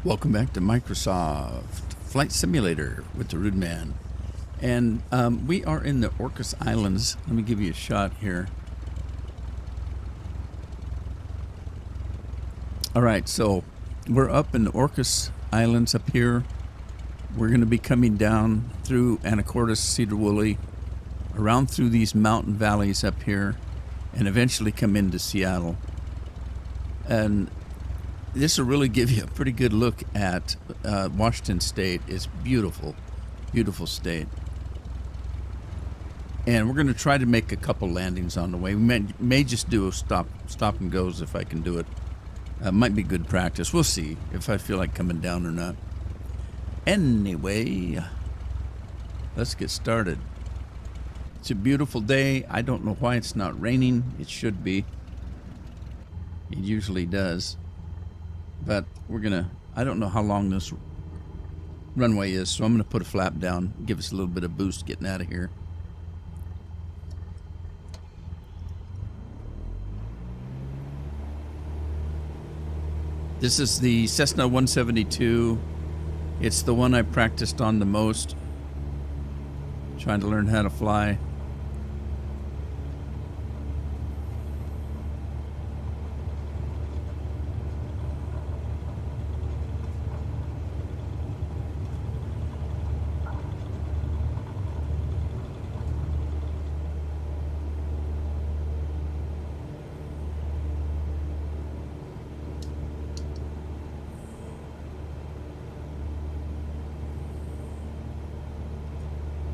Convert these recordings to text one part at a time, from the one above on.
Welcome back to Microsoft Flight Simulator with the Rudeman. And we are in the Orcas Islands. Let me give you a shot here. All right, so we're up in the Orcas Islands up here. We're going to be coming down through Anacortes, Cedar Woolley, around through these mountain valleys up here, and eventually come into Seattle. And this will really give you a pretty good look at Washington State. It's beautiful, beautiful state. And we're going to try to make a couple landings on the way. We may just do a stop and goes if I can do it. Might be good practice. We'll see if I feel like coming down or not. Anyway, let's get started. It's a beautiful day. I don't know why it's not raining. It should be. It usually does. But we're going to, I don't know how long this runway is, so I'm going to put a flap down, give us a little bit of boost getting out of here. This is the Cessna 172. It's the one I practiced on the most, trying to learn how to fly.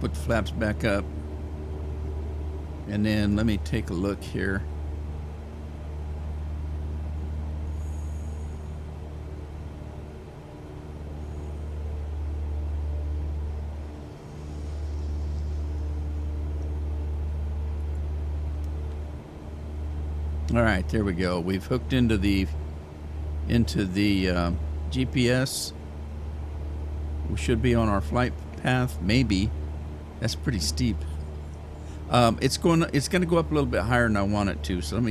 Put the flaps back up, and then let me take a look here. All right, there we go. We've hooked into the GPS. We should be on our flight path, maybe. That's pretty steep. It's going to go up a little bit higher than I want it to. So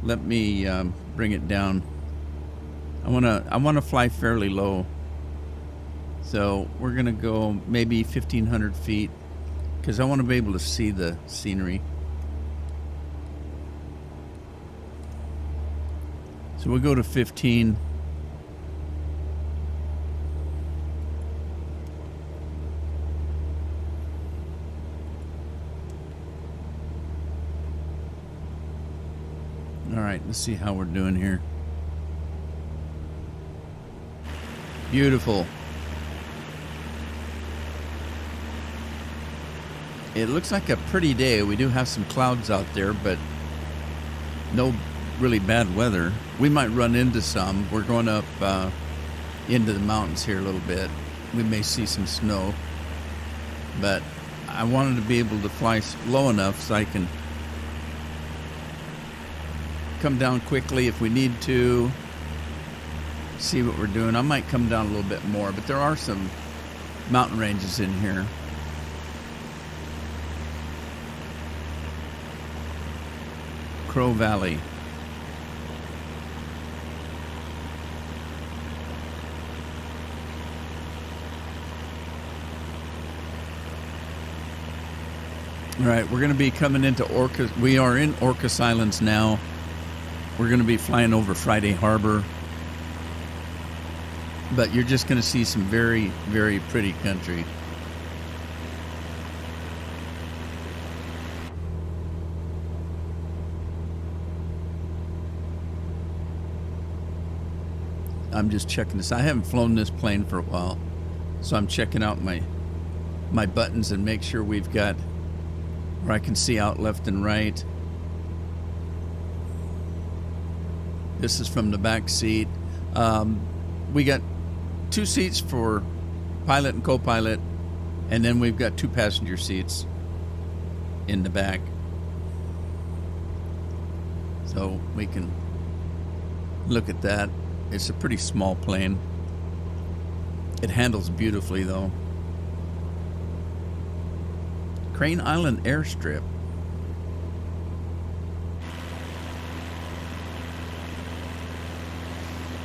let me bring it down. I want to fly fairly low. So we're going to go maybe 1,500 feet because I want to be able to see the scenery. So we'll go to 15. All right, let's see how we're doing here. Beautiful. It looks like a pretty day. We do have some clouds out there, but no really bad weather. We might run into some. We're going up into the mountains here a little bit. We may see some snow, but I wanted to be able to fly low enough so I can come down quickly if we need to. See what we're doing. I might come down a little bit more, but there are some mountain ranges in here. Crow Valley. All right, we're going to be coming into Orcas. We are in Orcas Islands now. We're going to be flying over Friday Harbor. But you're just going to see some very, very pretty country. I'm just checking this. I haven't flown this plane for a while, so I'm checking out my buttons and make sure we've got where I can see out left and right. This is from the back seat. We got 2 seats for pilot and co-pilot, and then we've got 2 passenger seats in the back. So we can look at that. It's a pretty small plane. It handles beautifully, though. Crane Island Airstrip.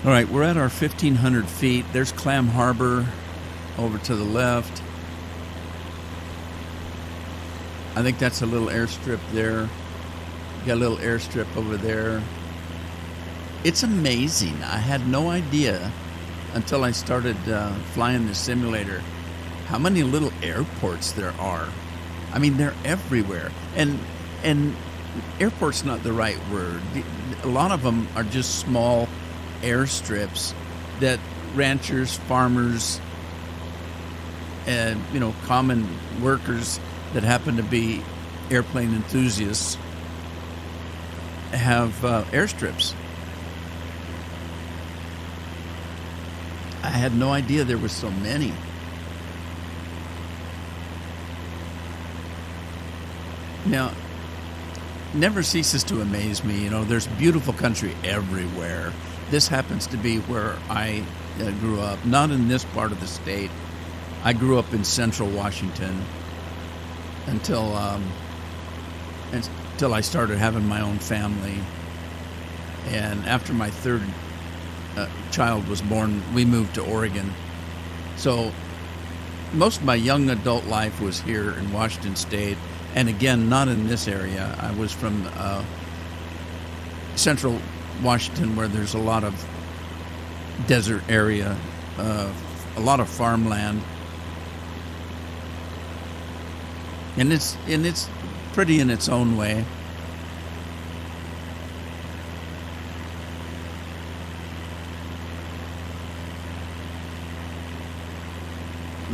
All right, we're at our 1,500 feet. There's Clam Harbor over to the left. I think that's a little airstrip there. Got a little airstrip over there. It's amazing. I had no idea until I started flying the simulator how many little airports there are. I mean, they're everywhere. And airport's not the right word. A lot of them are just small airstrips that ranchers, farmers, and common workers that happen to be airplane enthusiasts have airstrips. I had no idea there were so many. Now, never ceases to amaze me. There's beautiful country everywhere. This happens to be where I grew up, not in this part of the state. I grew up in central Washington until I started having my own family. And after my third child was born, we moved to Oregon. So most of my young adult life was here in Washington State. And again, not in this area. I was from central Washington, where there's a lot of desert area, a lot of farmland. And it's pretty in its own way.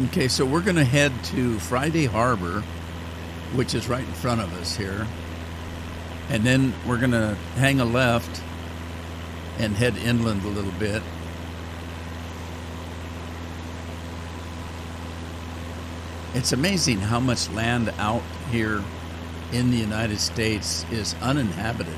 Okay, so we're going to head to Friday Harbor, which is right in front of us here. And then we're going to hang a left and head inland a little bit. It's amazing how much land out here in the United States is uninhabited.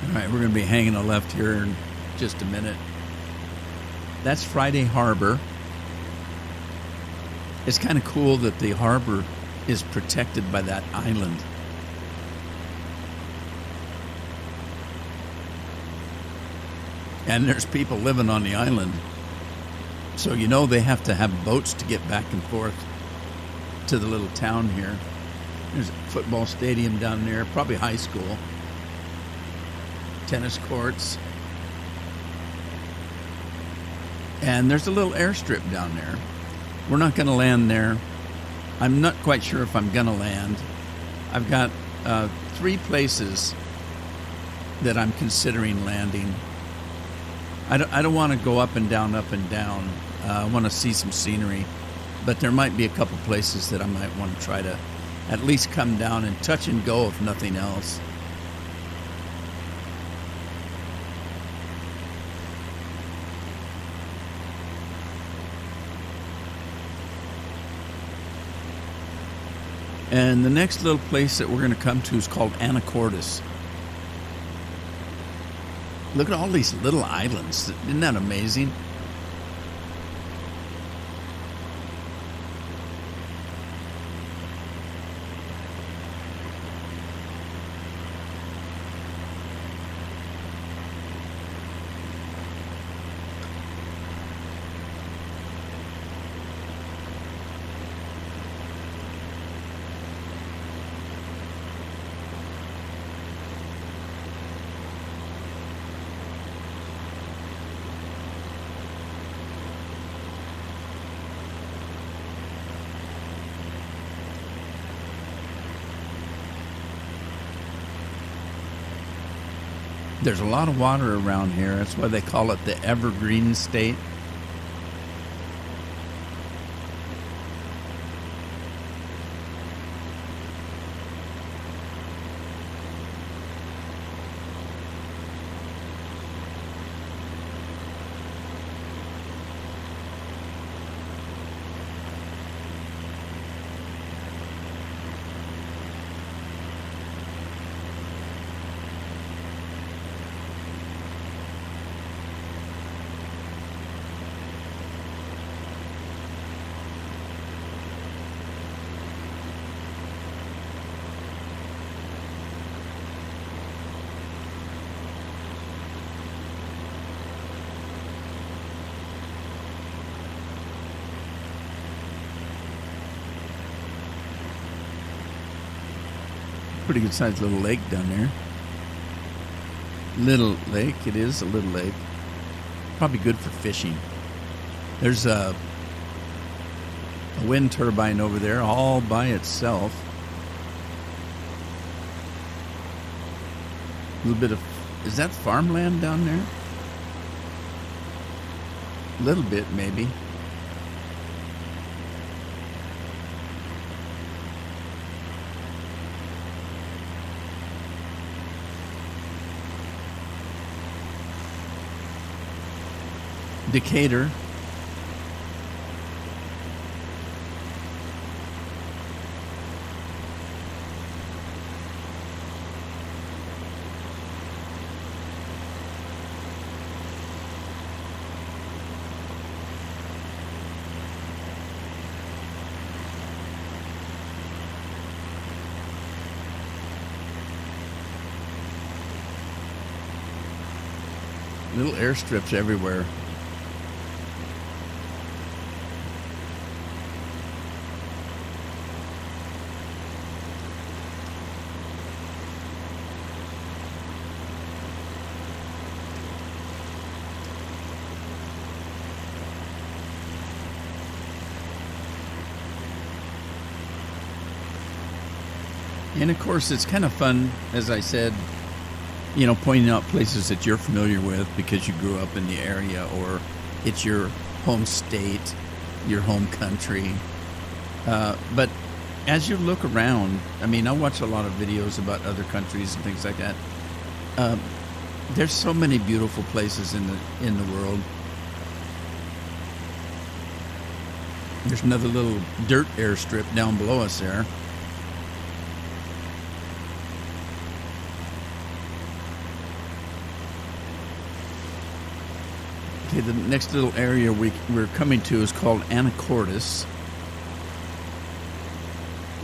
All right, we're going to be hanging a left here in just a minute. That's Friday Harbor. It's kind of cool that the harbor is protected by that island. And there's people living on the island. So they have to have boats to get back and forth to the little town here. There's a football stadium down there, probably high school. Tennis courts. And there's a little airstrip down there. We're not going to land there. I'm not quite sure if I'm going to land. I've got 3 places that I'm considering landing. I don't want to go up and down, up and down. I want to see some scenery. But there might be a couple places that I might want to try to at least come down and touch and go, if nothing else. And the next little place that we're going to come to is called Anacortes. Look at all these little islands. Isn't that amazing? There's a lot of water around here. That's why they call it the Evergreen state. pretty good sized little lake down there. Little lake. It is a little lake. Probably good for fishing. There's a wind turbine over there all by itself. A little bit of... Is that farmland down there? A little bit, maybe. Decatur. Little airstrips everywhere. And of course, it's kind of fun, as I said, you know, pointing out places that you're familiar with because you grew up in the area, or it's your home state, your home country. But as you look around, I mean, I watch a lot of videos about other countries and things like that. There's so many beautiful places in the world. There's another little dirt airstrip down below us there. Okay, the next little area we're coming to is called Anacortes.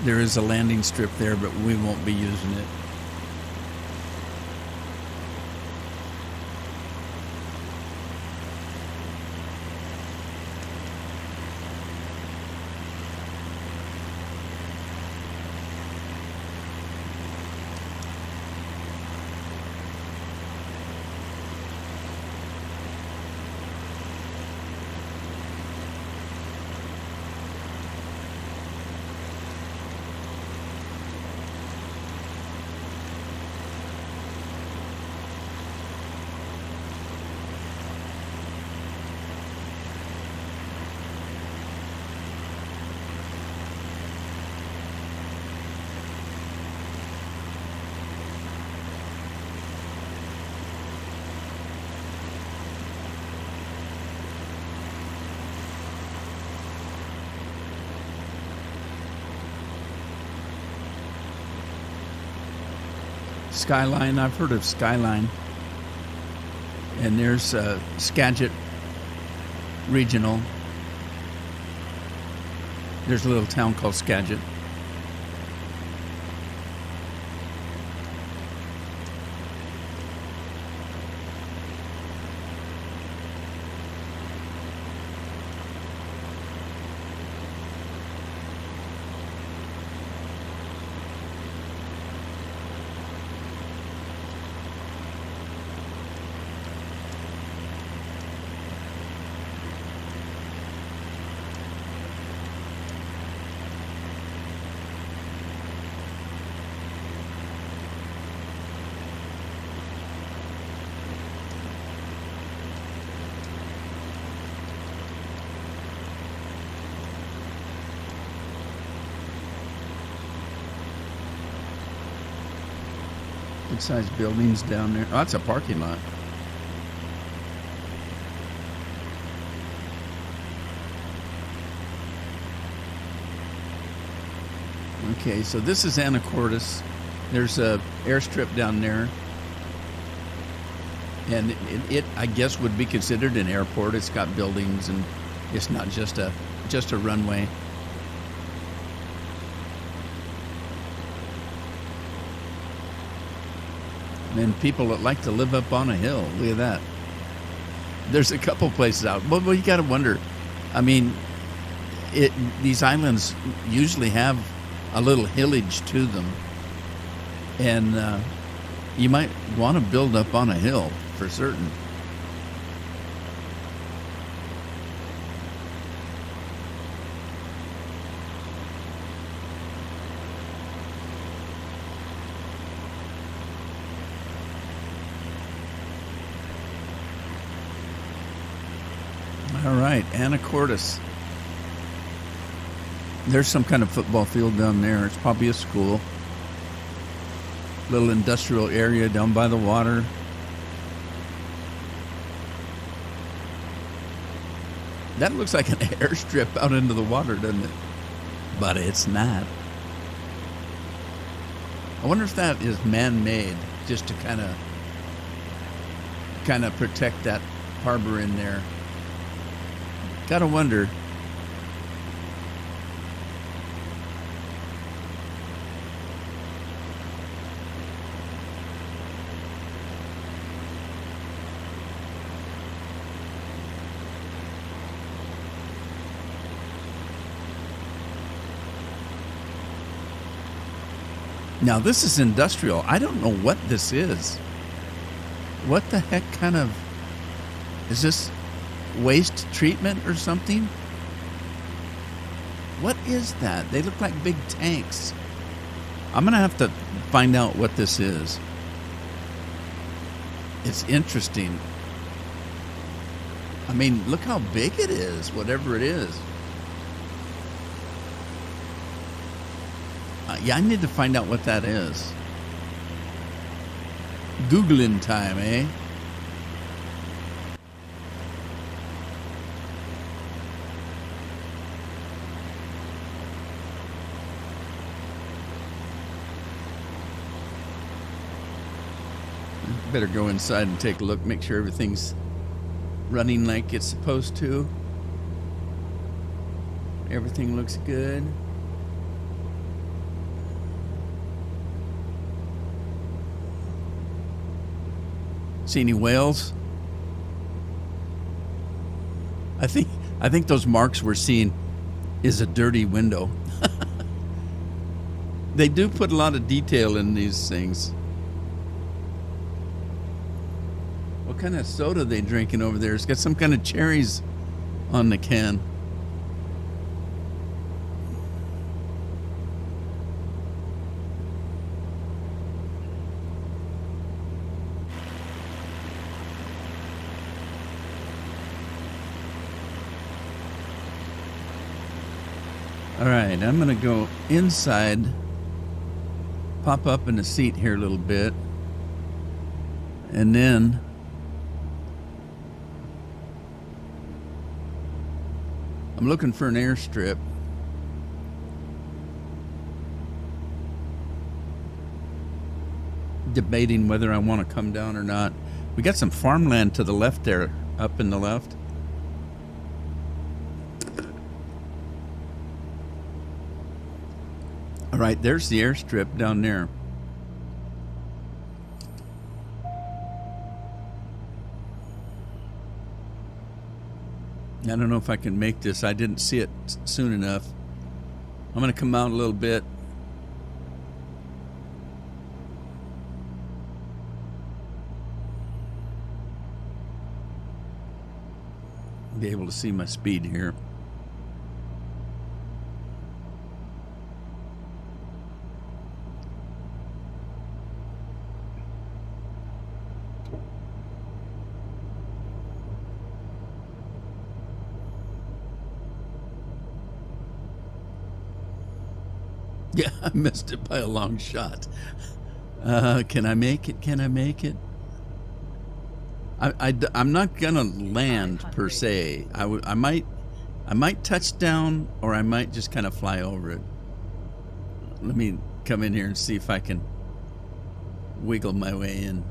There is a landing strip there, but we won't be using it. Skyline, I've heard of Skyline. And there's Skagit Regional. There's a little town called Skagit. Good sized buildings down there. Oh, that's a parking lot. Okay, so this is Anacortes. There's a airstrip down there. And it I guess would be considered an airport. It's got buildings, and it's not just a runway. And people that like to live up on a hill. Look at that. There's a couple places out. Well, you got to wonder. I mean, these islands usually have a little hillage to them. And you might want to build up on a hill for certain. All right, Anacortes. There's some kind of football field down there. It's probably a school. Little industrial area down by the water. That looks like an airstrip out into the water, doesn't it? But it's not. I wonder if that is man-made, just to kind of protect that harbor in there. Gotta wonder. Now this is industrial. I don't know what this is. What the heck kind of... Is this waste treatment or something? What is that? They look like big tanks. I'm going to have to find out what this is. It's interesting. I mean, look how big it is, whatever it is. Yeah, I need to find out what that is. Googling time, eh? Better go inside and take a look, make sure everything's running like it's supposed to. Everything looks good. See any whales? I think those marks we're seeing is a dirty window. They do put a lot of detail in these things. What kind of soda are they drinking over there? It's got some kind of cherries on the can. All right, I'm going to go inside, pop up in the seat here a little bit, and then I'm looking for an airstrip. Debating whether I want to come down or not. We got some farmland to the left there, up in the left. All right, there's the airstrip down there. I don't know if I can make this. I didn't see it soon enough. I'm going to come out a little bit. Be able to see my speed here. Yeah, I missed it by a long shot. Can I make it? Can I make it? I'm not gonna land per se. I might touch down, or I might just kind of fly over it. Let me come in here and see if I can wiggle my way in.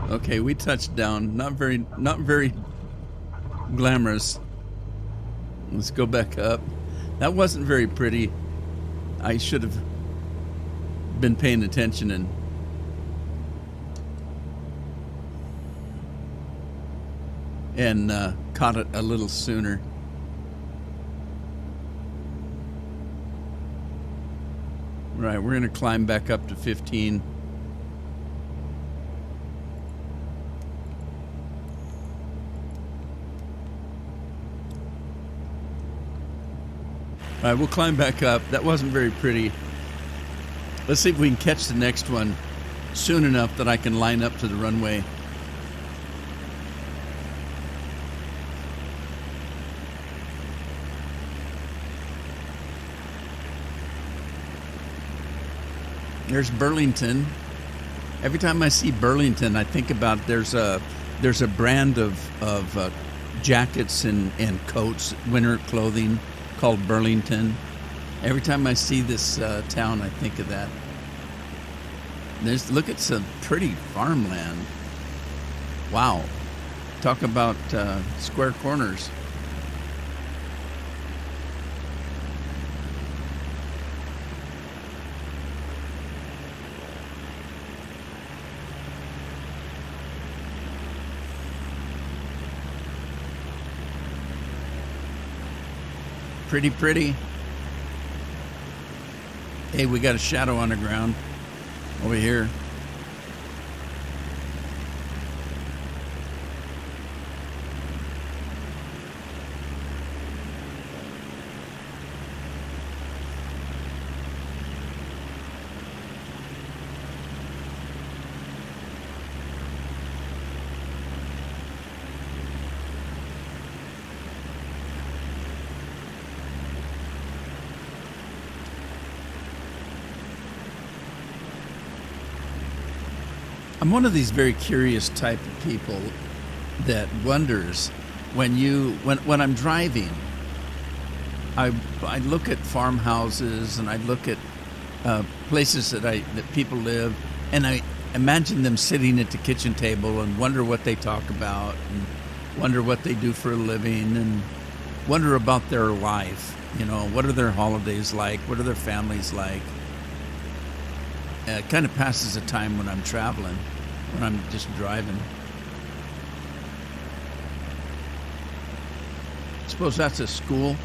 Okay, we touched down. Not very glamorous. Let's go back up. That wasn't very pretty. I should have been paying attention and caught it a little sooner. Right, we're going to climb back up to 15. All right, we'll climb back up. That wasn't very pretty. Let's see if we can catch the next one soon enough that I can line up to the runway. There's Burlington. Every time I see Burlington, I think about there's a brand of jackets and coats, winter clothing called Burlington. Every time I see this town, I think of that. Look at some pretty farmland. Wow. Talk about square corners. Pretty. Hey, we got a shadow on the ground over here. I'm one of these very curious type of people that wonders when I'm driving, I look at farmhouses and I look at places that people live, and I imagine them sitting at the kitchen table and wonder what they talk about and wonder what they do for a living and wonder about their life. You know, what are their holidays like? What are their families like? It kind of passes the time when I'm traveling, when I'm just driving. Suppose that's a school.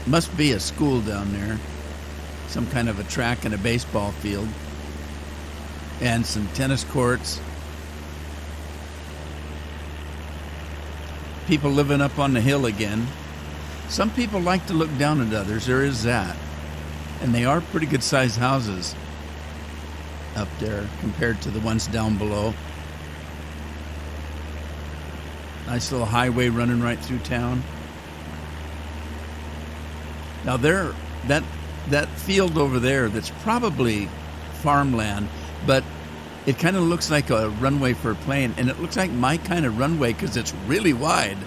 Must be a school down there. Some kind of a track and a baseball field. And some tennis courts. People living up on the hill again. Some people like to look down at others. There is that. And they are pretty good sized houses up there compared to the ones down below. Nice little highway running right through town. Now that field over there, that's probably farmland, but it kind of looks like a runway for a plane, and it looks like my kind of runway because it's really wide.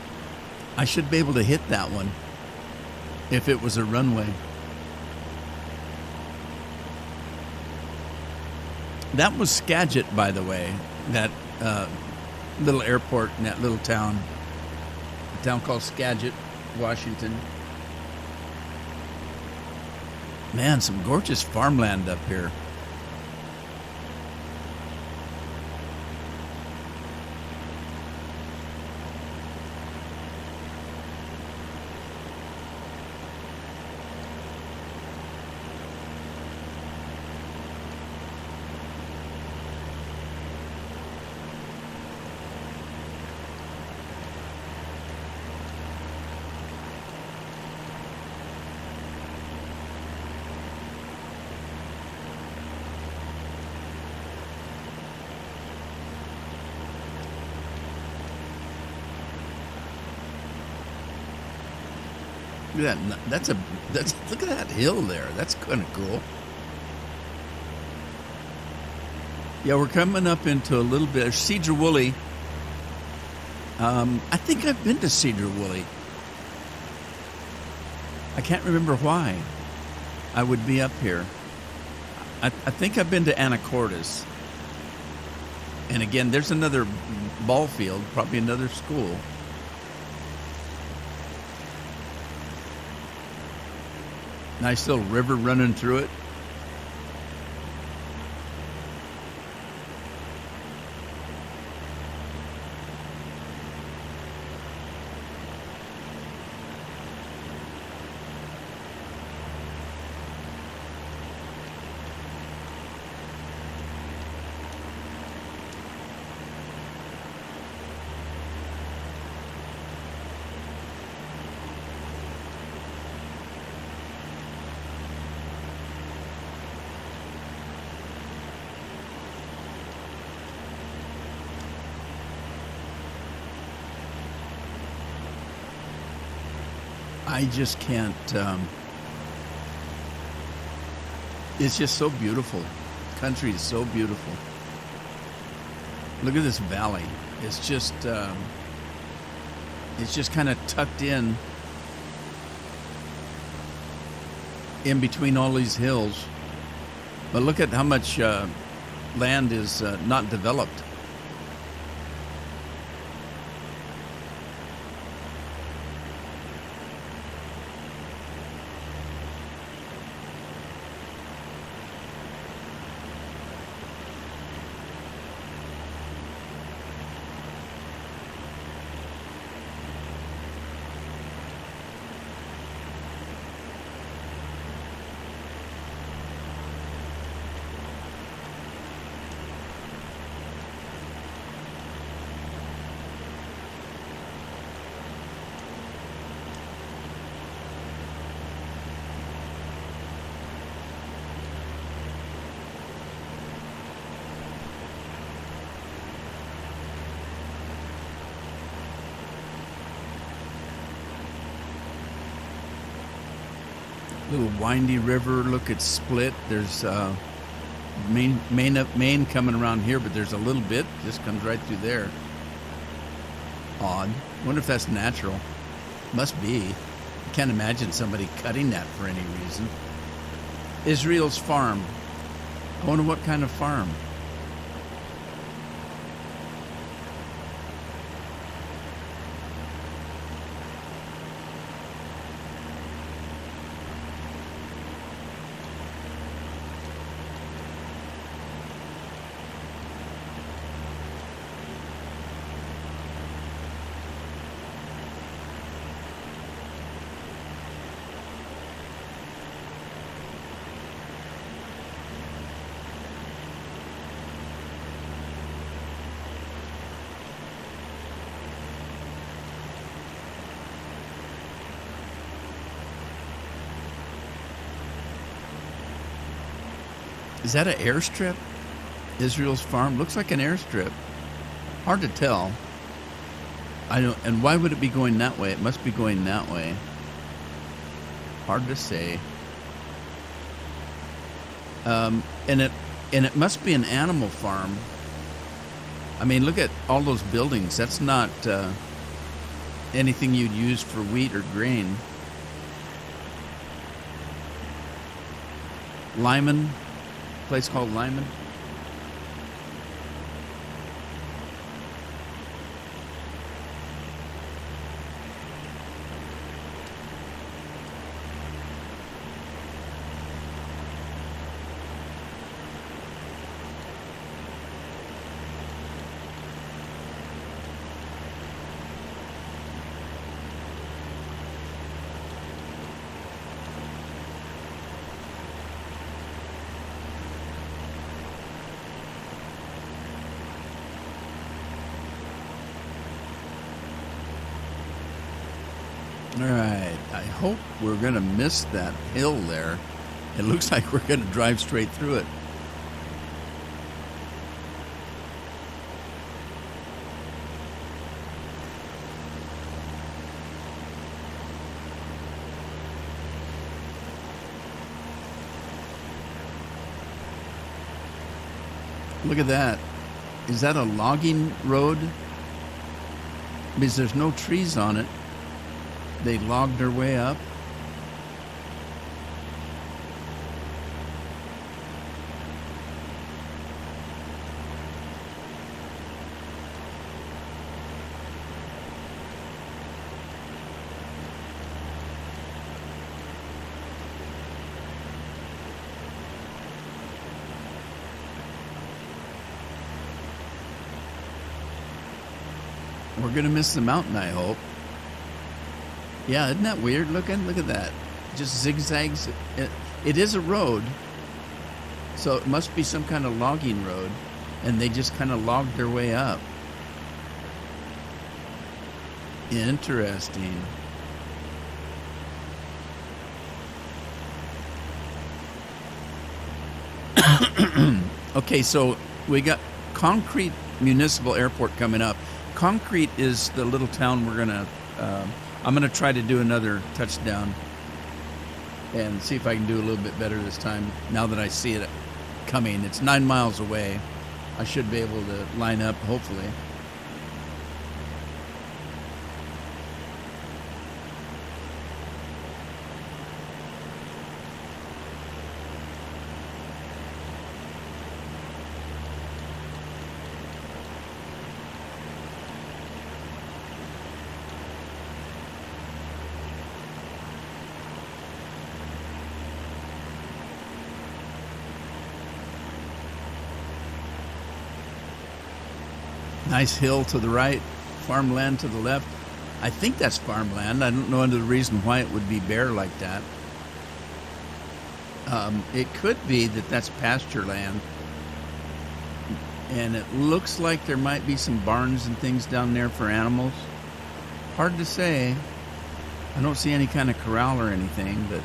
I should be able to hit that one if it was a runway. That was Skagit, by the way, that little airport in that little town, a town called Skagit, Washington. Man, some gorgeous farmland up here. Look at that. Look at that hill there. That's kind of cool. Yeah, we're coming up into a little bit of Cedar Woolley. I think I've been to Cedar Woolley. I can't remember why I would be up here. I think I've been to Anacortes. And again, there's another ball field, probably another school. Nice little river running through it. I just can't. It's just so beautiful. The country is so beautiful. Look at this valley. It's just kind of tucked in between all these hills. But look at how much land is not developed. Little windy river. Look, it's split. There's main coming around here, but there's a little bit just comes right through there. Odd. Wonder if that's natural. Must be. I can't imagine somebody cutting that for any reason. Israel's farm. I wonder what kind of farm. Is that an airstrip? Israel's farm looks like an airstrip. Hard to tell. I don't. And why would it be going that way? It must be going that way. Hard to say. And it must be an animal farm. I mean, look at all those buildings. That's not anything you'd use for wheat or grain. Lyman. Place called Lyman. All right, I hope we're going to miss that hill there. It looks like we're going to drive straight through it. Look at that. Is that a logging road? Because there's no trees on it. They logged their way up. We're going to miss the mountain, I hope. Yeah, isn't that weird looking? Look at that. Just zigzags. It is a road, so it must be some kind of logging road, and they just kind of logged their way up. Interesting. Okay, so we got Concrete Municipal Airport coming up. Concrete is the little town we're gonna. I'm gonna try to do another touchdown and see if I can do a little bit better this time. Now that I see it coming, it's 9 miles away. I should be able to line up, hopefully. Nice hill to the right, farmland to the left. I think that's farmland. I don't know the reason why it would be bare like that. It could be that that's pasture land. And it looks like there might be some barns and things down there for animals. Hard to say. I don't see any kind of corral or anything, but...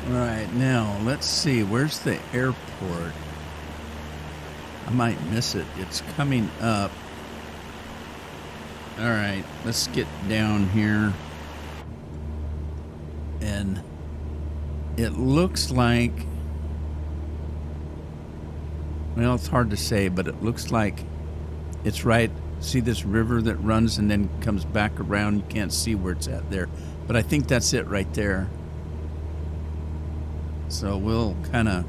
Right, now, let's see. Where's the airport? I might miss it. It's coming up. All right, let's get down here. And it looks like... Well, it's hard to say, but it looks like it's right. See this river that runs and then comes back around? You can't see where it's at there. But I think that's it right there. So we'll kind of...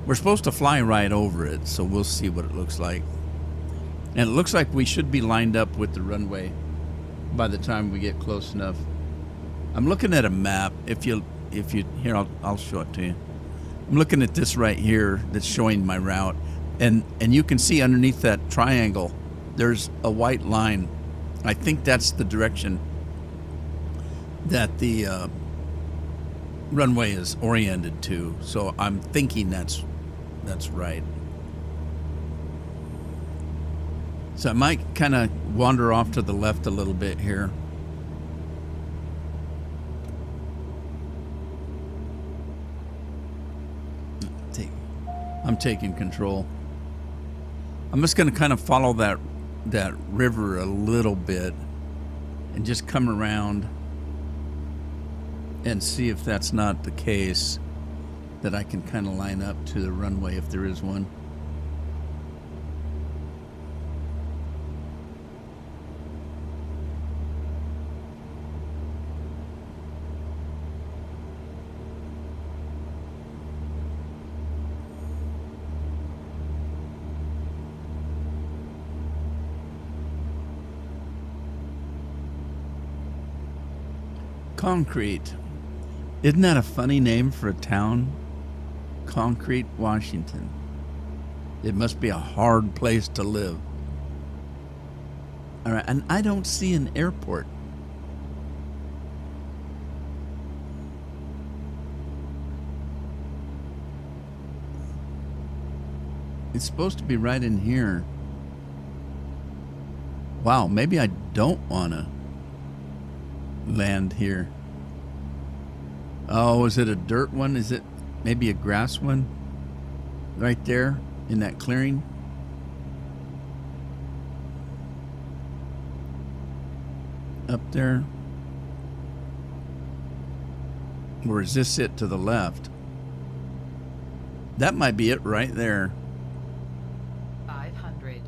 We're supposed to fly right over it, so we'll see what it looks like. And it looks like we should be lined up with the runway by the time we get close enough. I'm looking at a map. If you here, I'll show it to you. I'm looking at this right here that's showing my route. And you can see underneath that triangle, there's a white line. I think that's the direction that the runway is oriented to. So I'm thinking that's right. So I might kind of wander off to the left a little bit here. I'm taking control. I'm just going to kind of follow that river a little bit and just come around and see if that's not the case, that I can kind of line up to the runway if there is one. Concrete. Isn't that a funny name for a town? Concrete, Washington. It must be a hard place to live. All right, and I don't see an airport. It's supposed to be right in here. Wow, maybe I don't want to land here. Oh, is it a dirt one? Is it maybe a grass one? Right there in that clearing? up there? Or is this it to the left? That might be it right there. 500.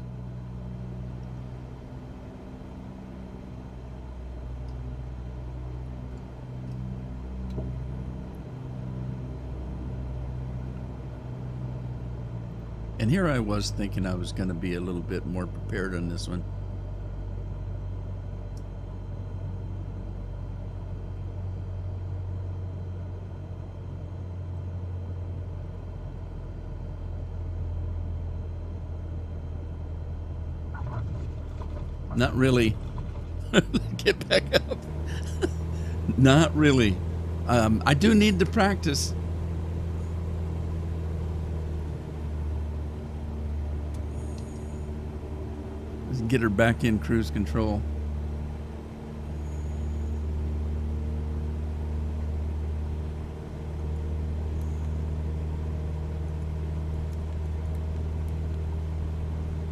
And here I was thinking I was going to be a little bit more prepared on this one. Not really. Get back up. Not really. I do need to practice. Let's get her back in cruise control.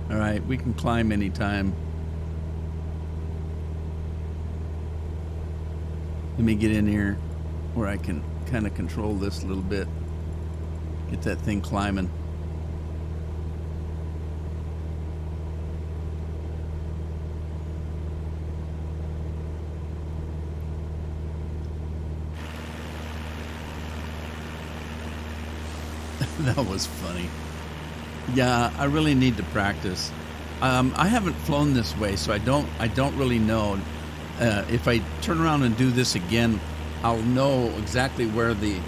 All right, we can climb anytime. Let me get in here where I can kind of control this a little bit. Get that thing climbing. That was funny. Yeah, I really need to practice. I haven't flown this way, so I don't really know. If I turn around and do this again, I'll know exactly where the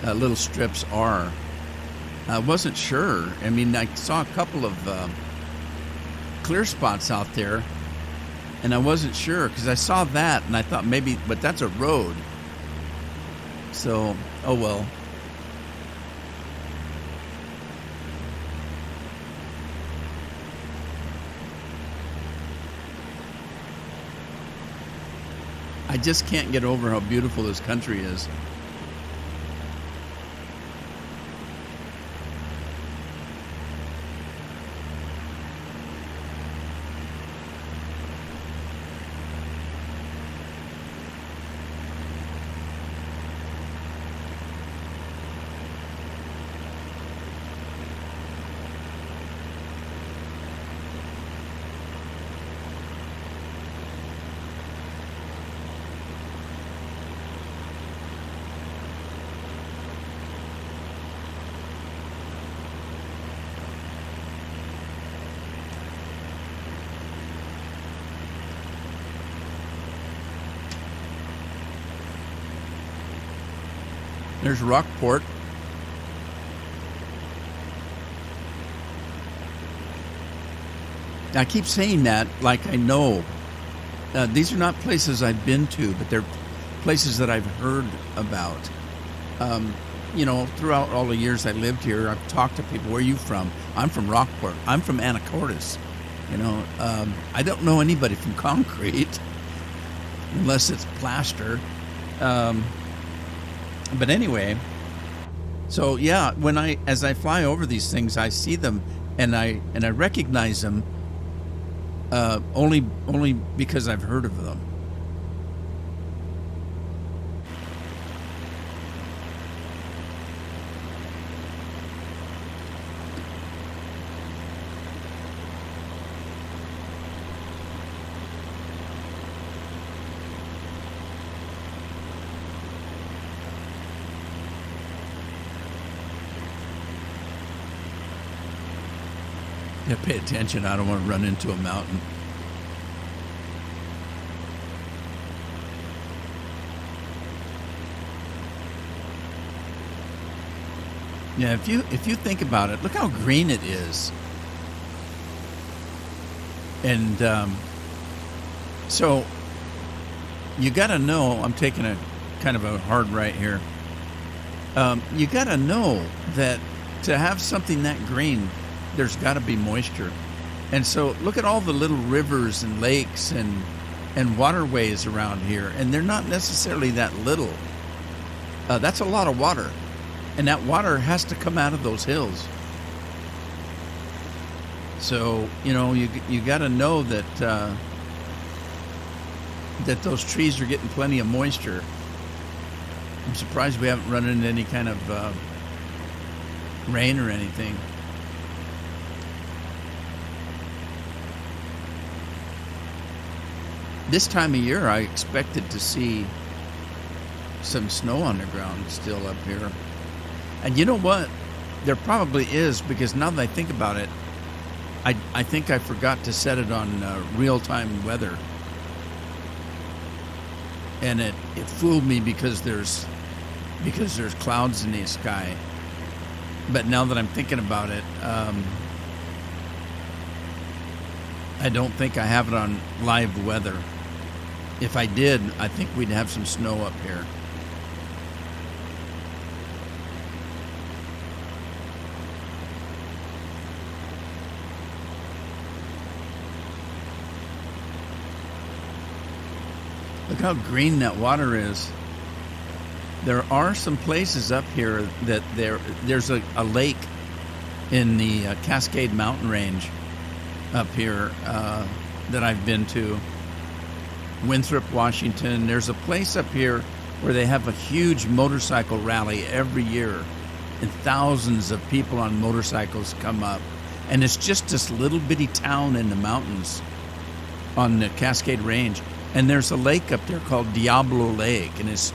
little strips are. I wasn't sure. I mean, I saw a couple of clear spots out there, and I wasn't sure because I saw that, and I thought maybe, but that's a road. So, oh well. I just can't get over how beautiful this country is. There's Rockport. I keep saying that like I know. These are not places I've been to, but they're places that I've heard about. You know, throughout all the years I lived here, I've talked to people. Where are you from? I'm from Rockport. I'm from Anacortes. You know, I don't know anybody from Concrete unless it's plaster. But anyway, so yeah, as I fly over these things, I see them and I recognize them only because I've heard of them. Yeah, pay attention. I don't want to run into a mountain. Yeah, if you think about it, look how green it is. And so you got to know, I'm taking a kind of a hard right here. You got to know that to have something that green, there's got to be moisture. And so look at all the little rivers and lakes and waterways around here, and they're not necessarily that little. That's a lot of water, and that water has to come out of those hills. So, you know, you got to know that that those trees are getting plenty of moisture. I'm surprised we haven't run into any kind of rain or anything. This time of year, I expected to see some snow on the ground still up here. And you know what? There probably is, because now that I think about it, I think I forgot to set it on real-time weather. And it fooled me because there's clouds in the sky. But now that I'm thinking about it, I don't think I have it on live weather. If I did, I think we'd have some snow up here. Look how green that water is. There are some places up here that there's a lake in the Cascade Mountain Range up here that I've been to. Winthrop, Washington. There's a place up here where they have a huge motorcycle rally every year, and thousands of people on motorcycles come up. And it's just this little bitty town in the mountains on the Cascade Range. And there's a lake up there called Diablo Lake, and it's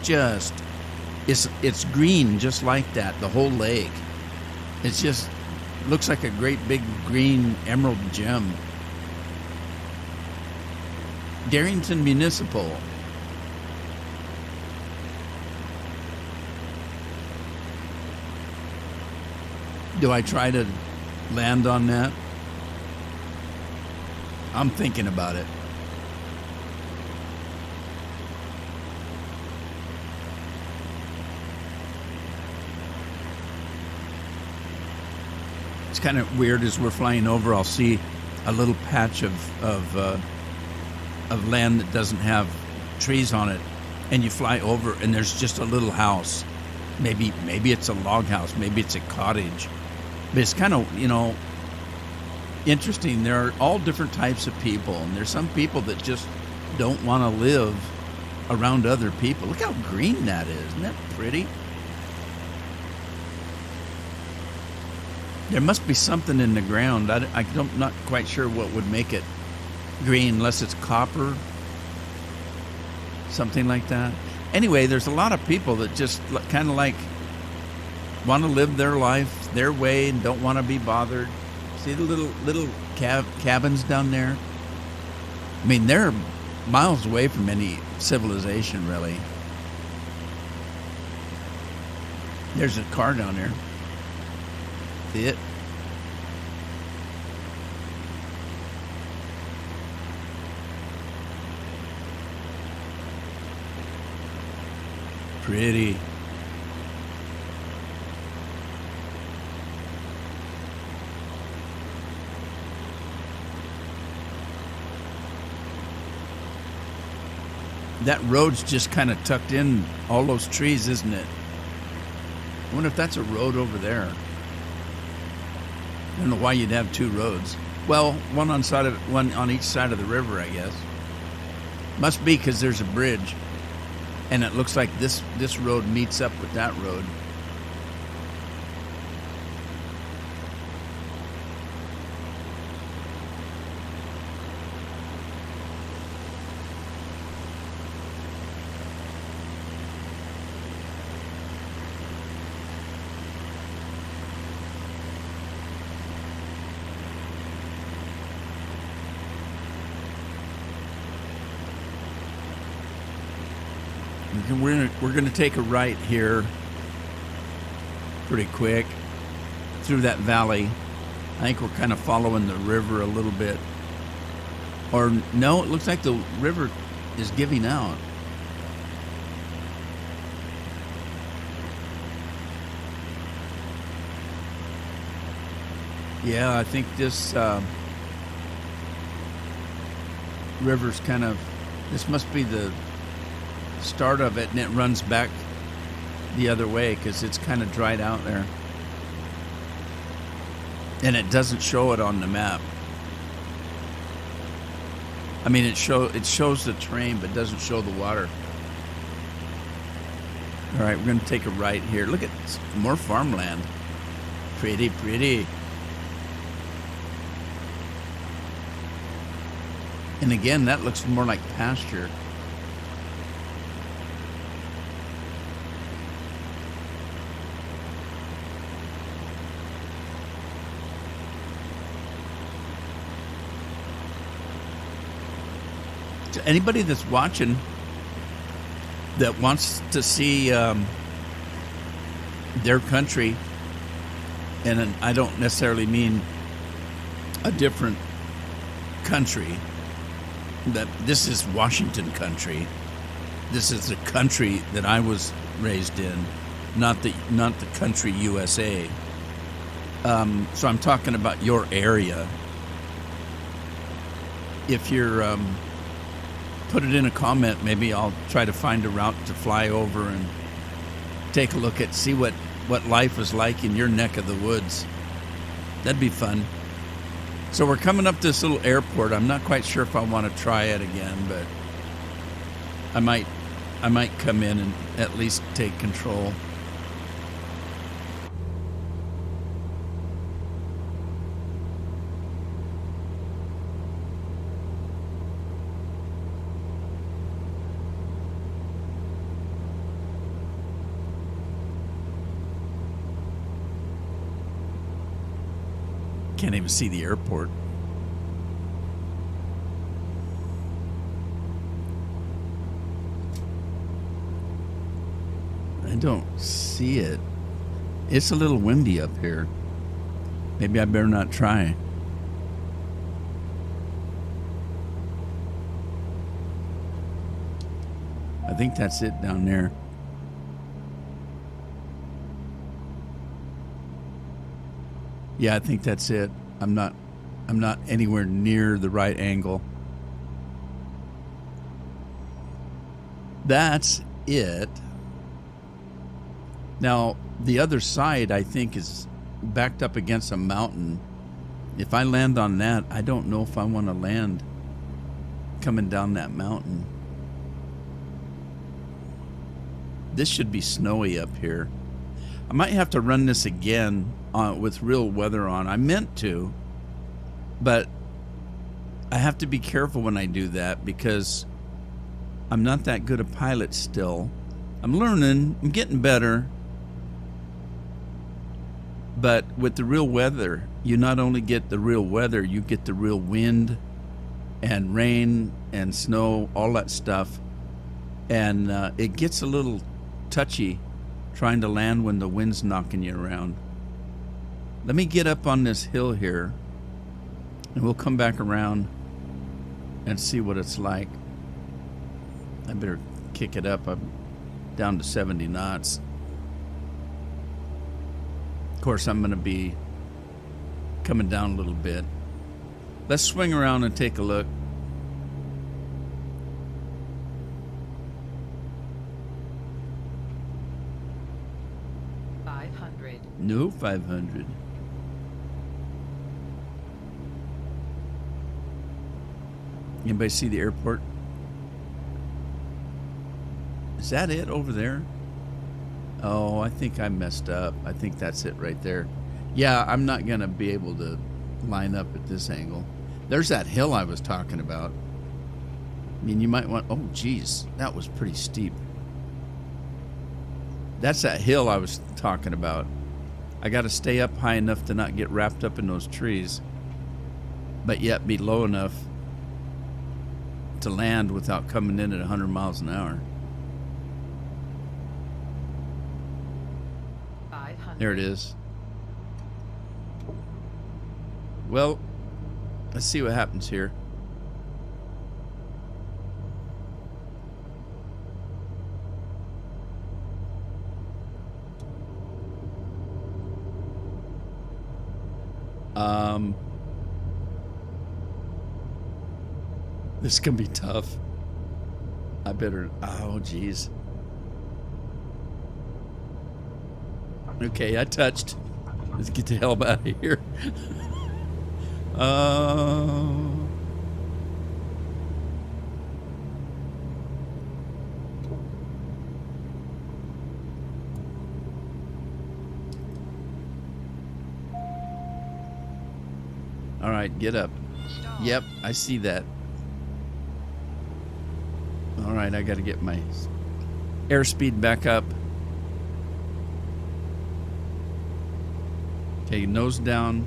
green just like that, the whole lake. It's just looks like a great big green emerald gem. Darrington Municipal. Do I try to land on that? I'm thinking about it. It's kind of weird as we're flying over. I'll see a little patch of land that doesn't have trees on it, and you fly over, and there's just a little house. Maybe it's a log house. Maybe it's a cottage. But it's kind of interesting. There are all different types of people, and there's some people that just don't want to live around other people. Look how green that is. Isn't that pretty? There must be something in the ground. I'm not quite sure what would make it green, unless it's copper, something like that. Anyway, there's a lot of people that just kind of like want to live their life their way and don't want to be bothered. See the little cabins down there? I mean, they're miles away from any civilization, really. There's a car down there. See it? Pretty. That road's just kind of tucked in all those trees, isn't it? I wonder if that's a road over there. I don't know why you'd have two roads. Well, one on each side of the river, I guess. Must be because there's a bridge, and it looks like this road meets up with that road. We're going to take a right here pretty quick through that valley. I think we're kind of following the river a little bit. Or no, it looks like the river is giving out. Yeah, I think this river's kind of, this must be the start of it, and it runs back the other way because it's kind of dried out there, and it doesn't show it on the map. I mean, it shows the train, but doesn't show the water. All right, we're going to take a right here. Look at this, more farmland. Pretty, pretty. And again, that looks more like pasture. So anybody that's watching that wants to see their country, and I don't necessarily mean a different country, that this is Washington country. This is the country that I was raised in, not the country USA. So I'm talking about your area. If you're put it in a comment, maybe I'll try to find a route to fly over and take a look at, see what life is like in your neck of the woods. That'd be fun. So we're coming up this little airport. I'm not quite sure if I want to try it again, but I might come in and at least take control. Can't even see the airport. I don't see it. It's a little windy up here. Maybe I better not try. I think that's it down there. Yeah, I think that's it. I'm not anywhere near the right angle. That's it. Now, the other side, I think, is backed up against a mountain. If I land on that, I don't know if I want to land coming down that mountain. This should be snowy up here. I might have to run this again with real weather on. I meant to, but I have to be careful when I do that because I'm not that good a pilot still. I'm learning. I'm getting better. But with the real weather, you not only get the real weather, you get the real wind and rain and snow, all that stuff. And it gets a little touchy trying to land when the wind's knocking you around. Let me get up on this hill here, and we'll come back around and see what it's like. I better kick it up. I'm down to 70 knots. Of course, I'm going to be coming down a little bit. Let's swing around and take a look. No 500. Anybody see the airport? Is that it over there? Oh, I think I messed up. I think that's it right there. Yeah, I'm not going to be able to line up at this angle. There's that hill I was talking about. I mean, you might want... Oh, geez. That was pretty steep. That's that hill I was talking about. I got to stay up high enough to not get wrapped up in those trees, but yet be low enough to land without coming in at 100 miles an hour. 500. There it is. Well, let's see what happens here. This can be tough. I better... Oh, geez. Okay, I touched. Let's get the hell out of here. All right, get up. Yep, I see that. All right, I got to get my airspeed back up. Okay, nose down.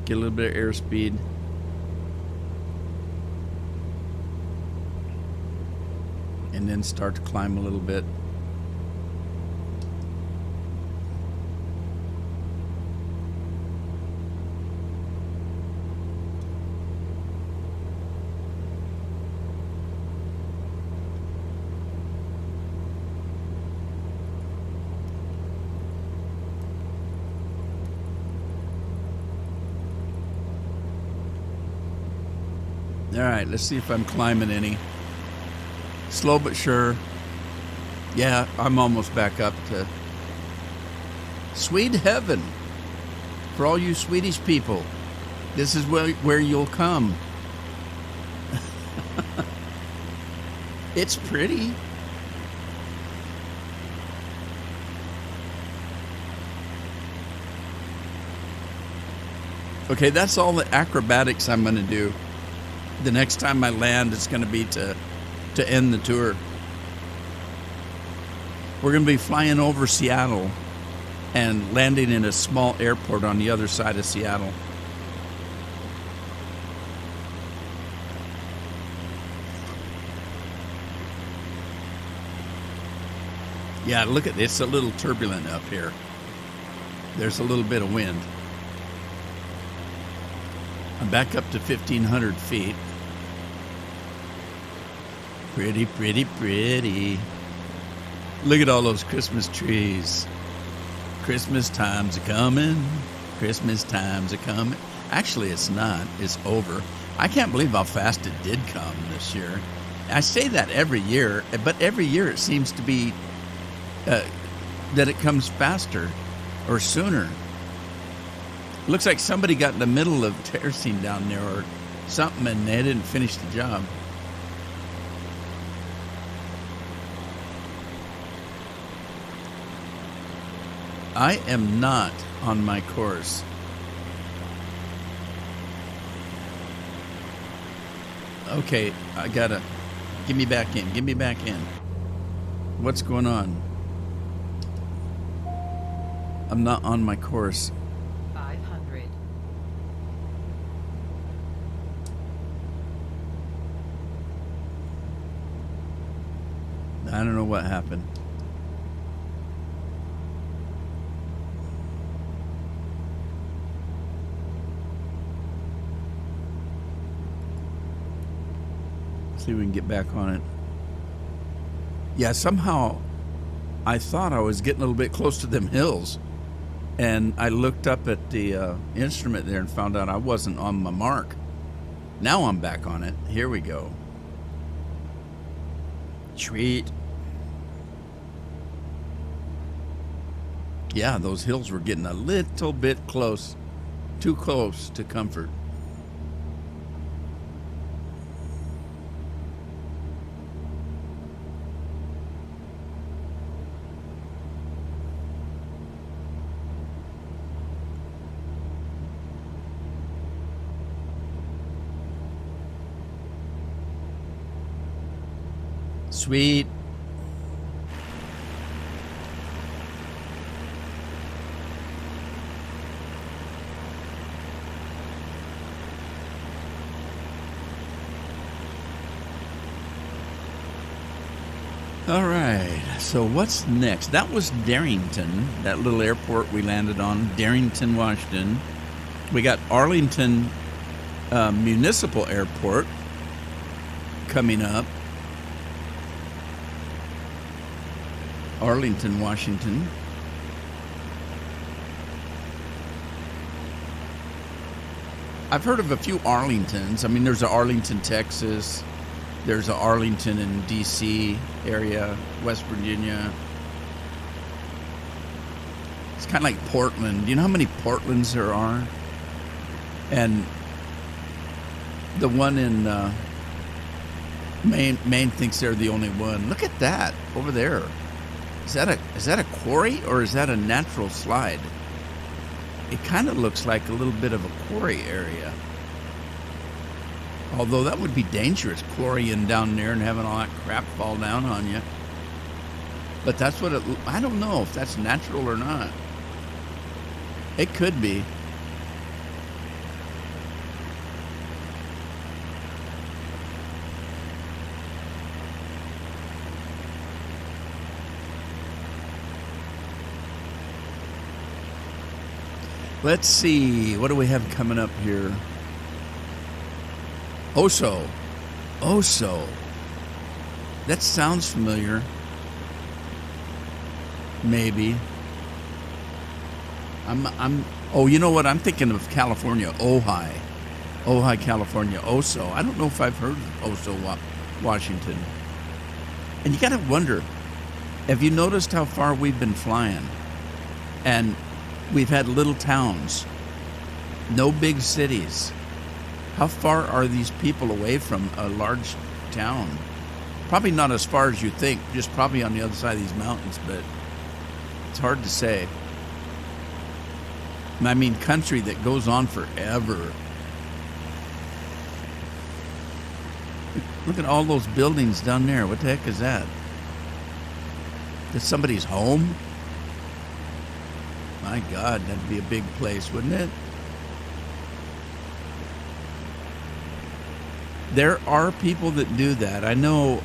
Get a little bit of airspeed. And then start to climb a little bit. All right, let's see if I'm climbing any. Slow but sure. Yeah, I'm almost back up to Swede heaven. For all you Swedish people, this is where you'll come. It's pretty. Okay, that's all the acrobatics I'm going to do. The next time I land, it's going to be to end the tour. We're going to be flying over Seattle and landing in a small airport on the other side of Seattle. Yeah, look at this. It's a little turbulent up here. There's a little bit of wind. I'm back up to 1,500 feet. Pretty, pretty, pretty. Look at all those Christmas trees. Christmas time's a-coming. Christmas time's a-coming. Actually, it's not. It's over. I can't believe how fast it did come this year. I say that every year, but every year it seems to be that it comes faster or sooner. Looks like somebody got in the middle of terracing down there or something and they didn't finish the job. I am not on my course. Okay, I gotta... Get me back in. Get me back in. What's going on? I'm not on my course. 500. I don't know what happened. See if we can get back on it. Yeah, somehow I thought I was getting a little bit close to them hills. And I looked up at the instrument there and found out I wasn't on my mark. Now I'm back on it. Here we go. Sweet. Yeah, those hills were getting a little bit close. Too close to comfort. Sweet. All right, so what's next? That was Darrington, that little airport we landed on, Darrington, Washington. We got Arlington Municipal Airport coming up. Arlington, Washington. I've heard of a few Arlingtons. I mean, there's a Arlington, Texas. There's a Arlington in D.C. area, West Virginia. It's kind of like Portland. Do you know how many Portlands there are? And the one in Maine thinks they're the only one. Look at that over there. Is that a quarry or is that a natural slide? It kind of looks like a little bit of a quarry area. Although that would be dangerous, quarrying down there and having all that crap fall down on you. But that's what I don't know if that's natural or not. It could be. Let's see. What do we have coming up here? Oso. Oso. That sounds familiar. Maybe. Oh, you know what? I'm thinking of California. Ojai, California. Oso. I don't know if I've heard of Oso, Washington. And you got to wonder, have you noticed how far we've been flying? And we've had little towns, no big cities. How far are these people away from a large town? Probably not as far as you think, just probably on the other side of these mountains, but it's hard to say. I mean, country that goes on forever. Look at all those buildings down there. What the heck is that? Is somebody's home? My God, that'd be a big place, wouldn't it? There are people that do that. I know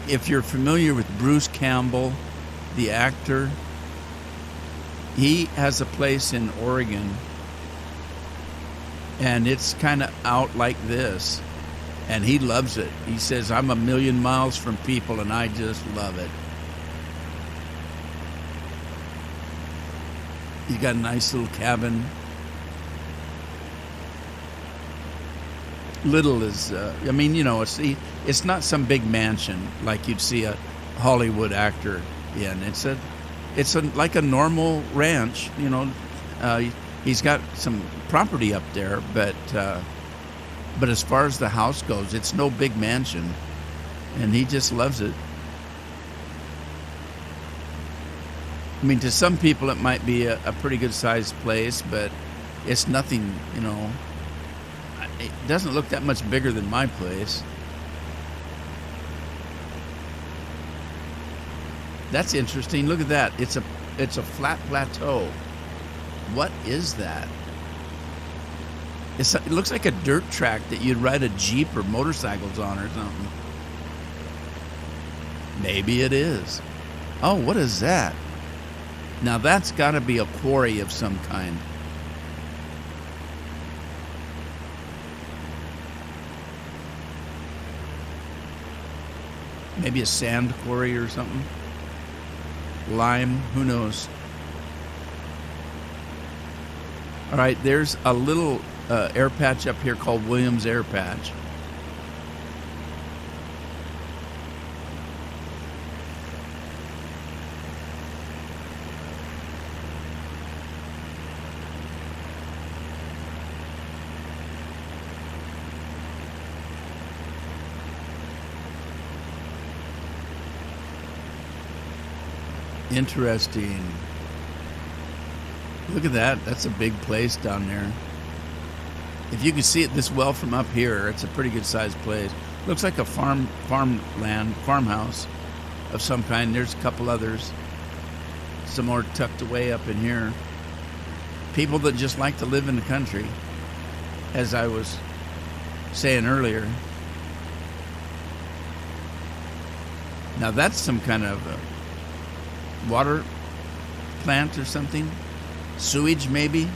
if you're familiar with Bruce Campbell, the actor, he has a place in Oregon, and it's kind of out like this, and he loves it. He says, I'm a million miles from people, and I just love it. He's got a nice little cabin. Little is, I mean, you know, it's not some big mansion like you'd see a Hollywood actor in. It's like a normal ranch, you know. He's got some property up there, but as far as the house goes, it's no big mansion, and he just loves it. I mean, to some people it might be a pretty good sized place, but it's nothing, you know. It doesn't look that much bigger than my place. That's interesting. Look at that. It's a flat plateau. What is that? It looks like a dirt track that you'd ride a Jeep or motorcycles on or something. Maybe it is. Oh, what is that? Now that's got to be a quarry of some kind. Maybe a sand quarry or something. Lime, who knows? All right, there's a little air patch up here called Williams Air Patch. Interesting. Look at that. That's a big place down there. If you can see it this well from up here, it's a pretty good sized place. Looks like a farmhouse of some kind. There's a couple others. Some more tucked away up in here. People that just like to live in the country, as I was saying earlier. Now that's some kind of water plant or something. Sewage, maybe.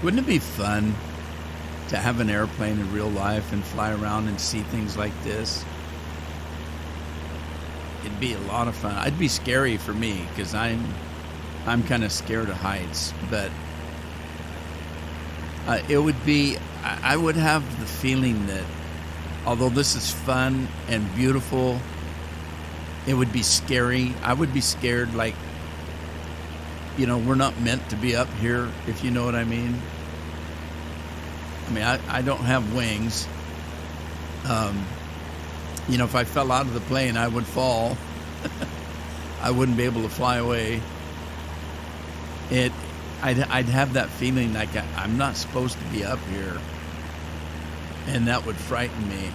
Wouldn't it be fun to have an airplane in real life and fly around and see things like this? It'd be a lot of fun. It'd be scary for me because I'm I'm kind of scared of heights, but it would be, I would have the feeling that although this is fun and beautiful, it would be scary. I would be scared, like, we're not meant to be up here, if you know what I mean. I mean, I don't have wings. If I fell out of the plane, I would fall. I wouldn't be able to fly away. I'd have that feeling like I'm not supposed to be up here, and that would frighten me.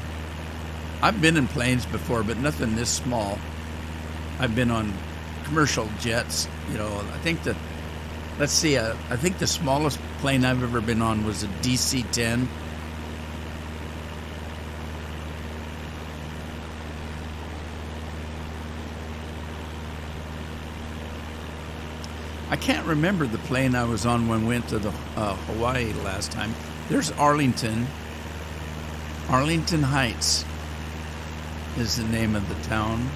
I've been in planes before, but nothing this small. I've been on commercial jets. I think I think the smallest plane I've ever been on was a DC-10. I can't remember the plane I was on when we went to the Hawaii last time. There's Arlington. Arlington Heights is the name of the town.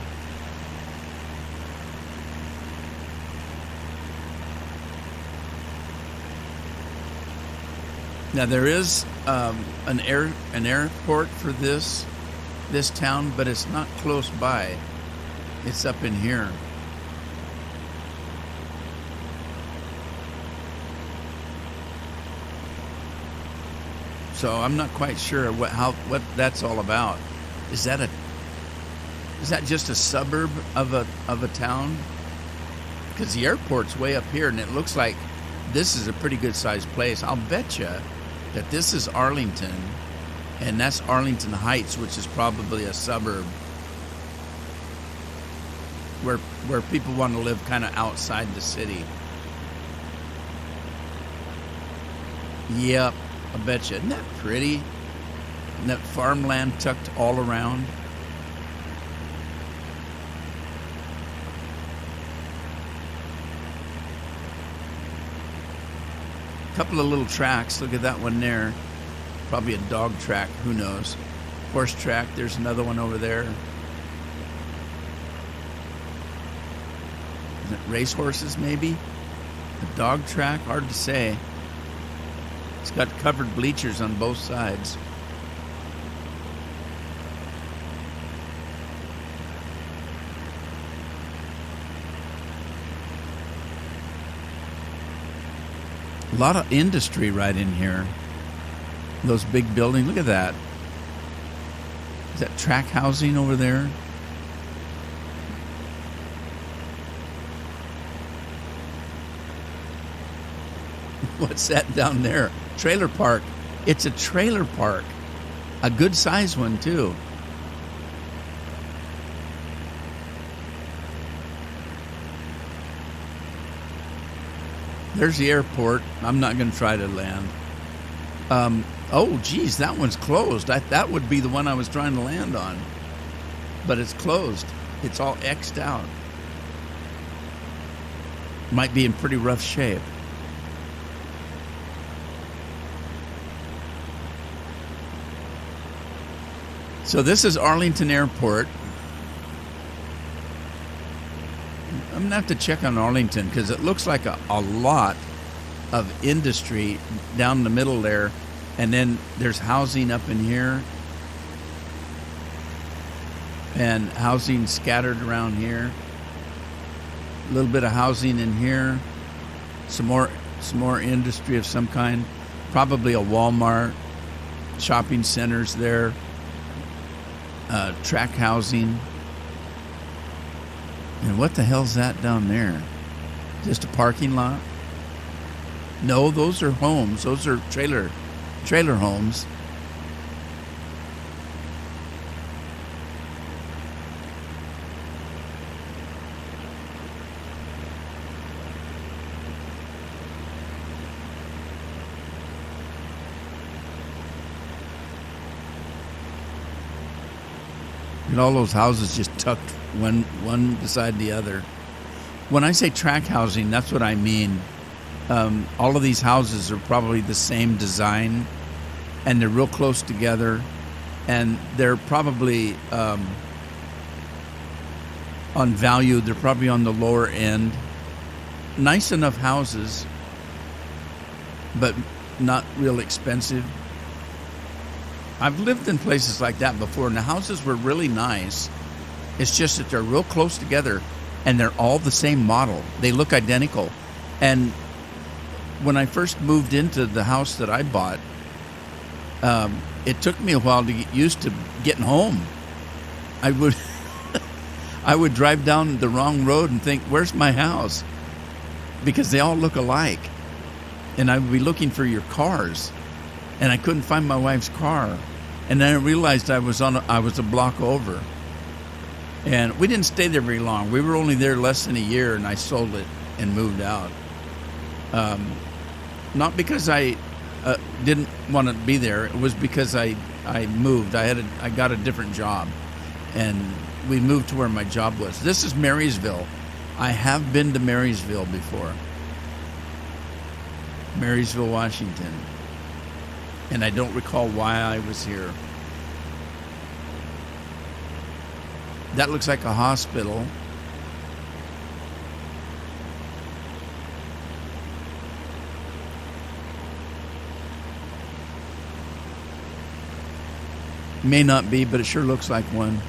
Now there is an airport for this town, but it's not close by. It's up in here. So I'm not quite sure what that's all about. Is that just a suburb of a town? Because the airport's way up here, and it looks like this is a pretty good sized place. I'll bet you that this is Arlington, and that's Arlington Heights, which is probably a suburb where people want to live kind of outside the city. Yep. I bet you. Isn't that pretty? And that farmland tucked all around. A couple of little tracks. Look at that one there. Probably a dog track. Who knows? Horse track. There's another one over there. Is it racehorses maybe? A dog track? Hard to say. It's got covered bleachers on both sides. A lot of industry right in here. Those big buildings. Look at that. Is that track housing over there? What's that down there? Trailer park. It's a trailer park. A good size one, too. There's the airport. I'm not going to try to land. Oh, geez, that one's closed. That would be the one I was trying to land on. But it's closed. It's all X'd out. Might be in pretty rough shape. So this is Arlington Airport. I'm going to have to check on Arlington because it looks like a lot of industry down the middle there. And then there's housing up in here. And housing scattered around here. A little bit of housing in here. Some more industry of some kind. Probably a Walmart. Shopping centers there. Track housing. And what the hell's that down there? Just a parking lot? No, those are homes. Those are trailer homes. And all those houses just tucked one beside the other. When I say track housing, that's what I mean. All of these houses are probably the same design, and they're real close together, and they're probably on value. They're probably on the lower end. nice enough houses, but not real expensive. I've lived in places like that before, and the houses were really nice. It's just that they're real close together, and they're all the same model. They look identical. And when I first moved into the house that I bought, it took me a while to get used to getting home. I would I would drive down the wrong road and think, where's my house? Because they all look alike. And I would be looking for your cars, and I couldn't find my wife's car. And then I realized I was a block over. And we didn't stay there very long. We were only there less than a year, and I sold it and moved out. Not because I didn't want to be there. It was because I moved. I got a different job, and we moved to where my job was. This is Marysville. I have been to Marysville before. Marysville, Washington. And I don't recall why I was here. That looks like a hospital. May not be, but it sure looks like one.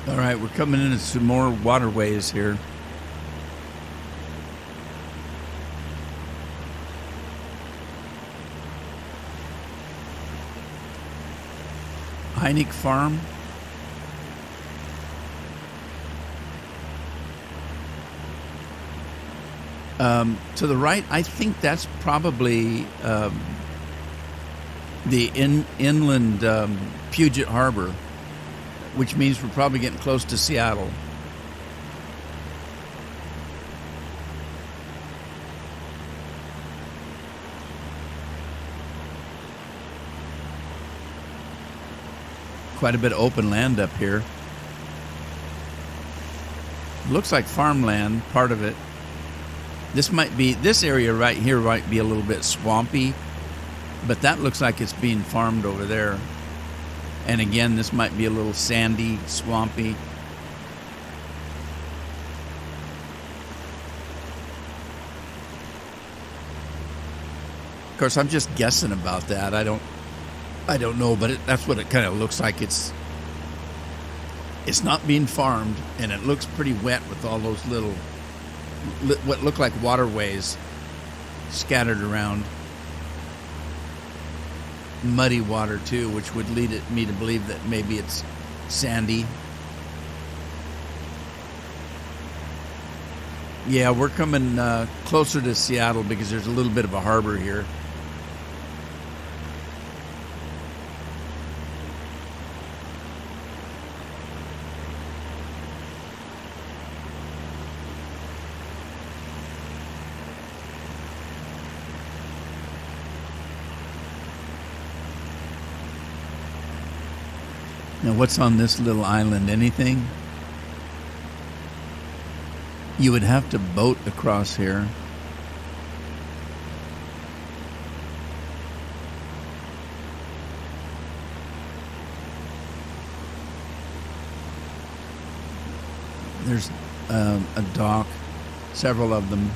All right, we're coming into some more waterways here. Heineck Farm. To the right, I think that's probably the inland Puget Harbor, which means we're probably getting close to Seattle. Quite a bit of open land up here. Looks like farmland, part of it. This area right here might be a little bit swampy, but that looks like it's being farmed over there. And again, this might be a little sandy, swampy. Of course, I'm just guessing about that. I don't know, but that's what it kind of looks like. It's not being farmed, and it looks pretty wet with all those little, what look like waterways scattered around. Muddy water too, which would lead me to believe that maybe it's sandy. Yeah, we're coming closer to Seattle because there's a little bit of a harbor here. Now, what's on this little island? Anything? You would have to boat across here. There's a dock, several of them.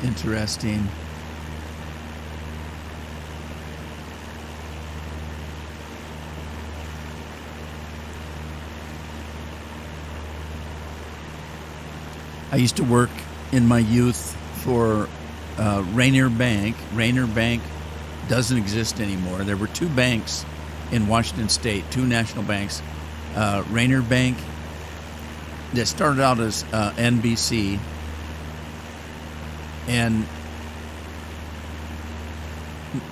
Interesting. I used to work in my youth for Rainier Bank. Rainier Bank doesn't exist anymore. There were two banks in Washington State, two national banks. Rainier Bank, that started out as NBC, and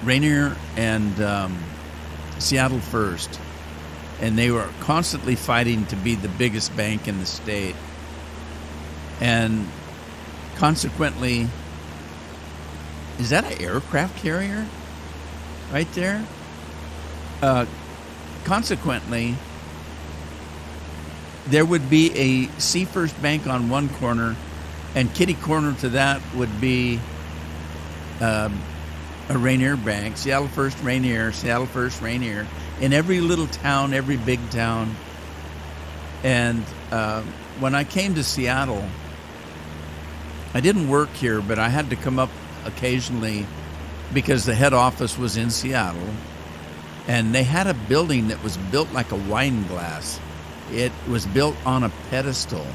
Rainier and Seattle First, and they were constantly fighting to be the biggest bank in the state. And consequently, Is that an aircraft carrier right there? Uh, Consequently, there would be a Sea First Bank on one corner, and kitty corner to that would be a Rainier Bank, Seattle First Rainier, Seattle First Rainier, in every little town, every big town. And when I came to Seattle, I didn't work here, but I had to come up occasionally because the head office was in Seattle, and they had a building that was built like a wine glass. It was built on a pedestal,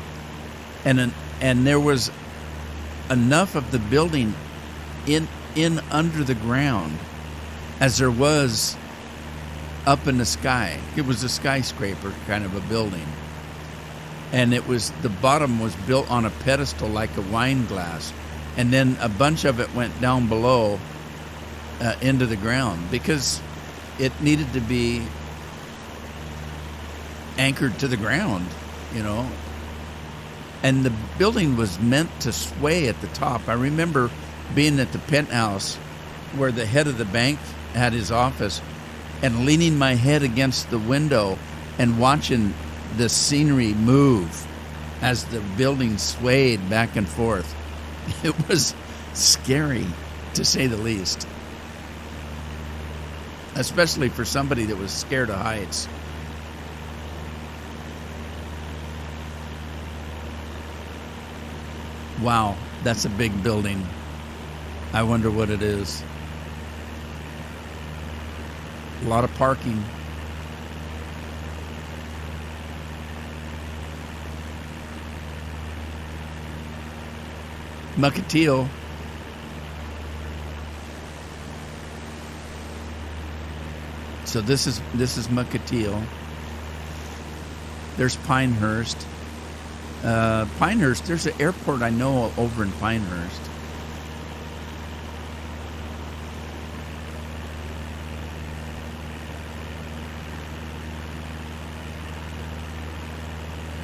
and there was enough of the building in under the ground as there was up in the sky. It was a skyscraper kind of a building, and the bottom was built on a pedestal like a wine glass, and then a bunch of it went down below into the ground because it needed to be anchored to the ground, and the building was meant to sway at the top. I remember being at the penthouse where the head of the bank had his office and leaning my head against the window and watching the scenery move as the building swayed back and forth. It was scary, to say the least, especially for somebody that was scared of heights. Wow, that's a big building. I wonder what it is. A lot of parking. Mukilteo. So this is Mukilteo. There's Pinehurst. Pinehurst, there's an airport I know over in Pinehurst.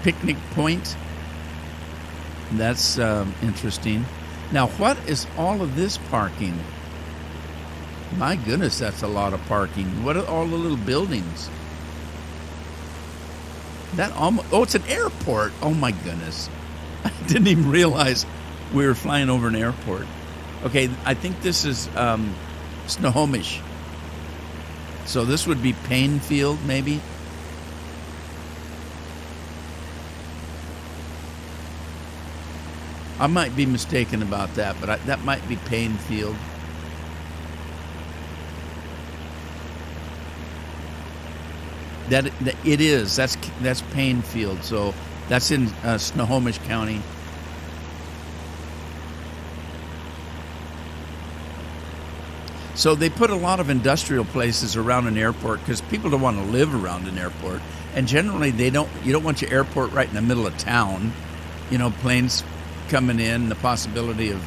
Picnic Point. That's interesting. Now, what is all of this parking? My goodness, that's a lot of parking. What are all the little buildings? It's an airport. Oh my goodness. I didn't even realize we were flying over an airport. Okay, I think this is Snohomish. So this would be Painfield, maybe. I might be mistaken about that, but that might be Painfield. That it is. That's Painfield. So that's in Snohomish County. So they put a lot of industrial places around an airport because people don't want to live around an airport, and generally you don't want your airport right in the middle of town. Planes coming in, the possibility of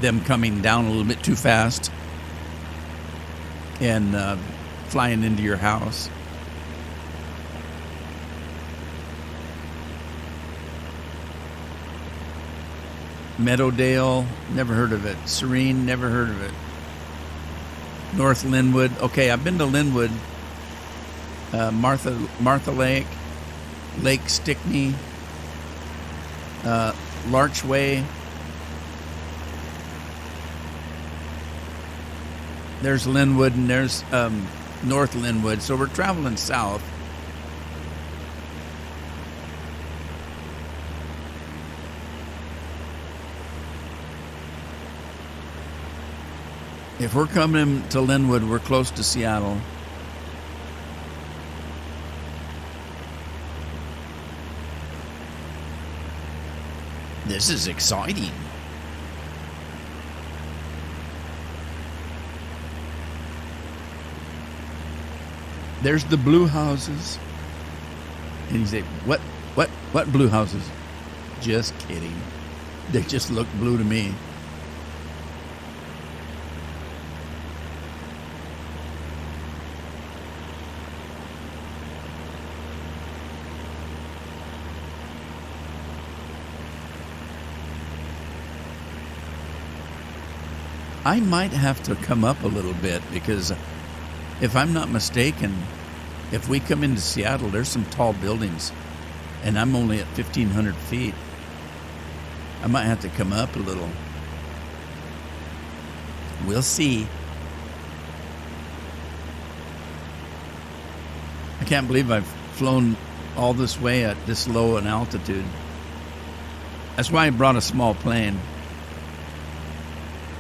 them coming down a little bit too fast and flying into your house. Meadowdale, never heard of it. Serene, never heard of it. North Linwood. Okay, I've been to Linwood. Martha Lake, Lake Stickney, Larchway. There's Linwood and there's North Linwood. So we're traveling south. If we're coming to Linwood, we're close to Seattle. This is exciting. There's the blue houses. And you say, what blue houses? Just kidding. They just look blue to me. I might have to come up a little bit because if I'm not mistaken, if we come into Seattle, there's some tall buildings, and I'm only at 1,500 feet. I might have to come up a little. We'll see. I can't believe I've flown all this way at this low an altitude. That's why I brought a small plane.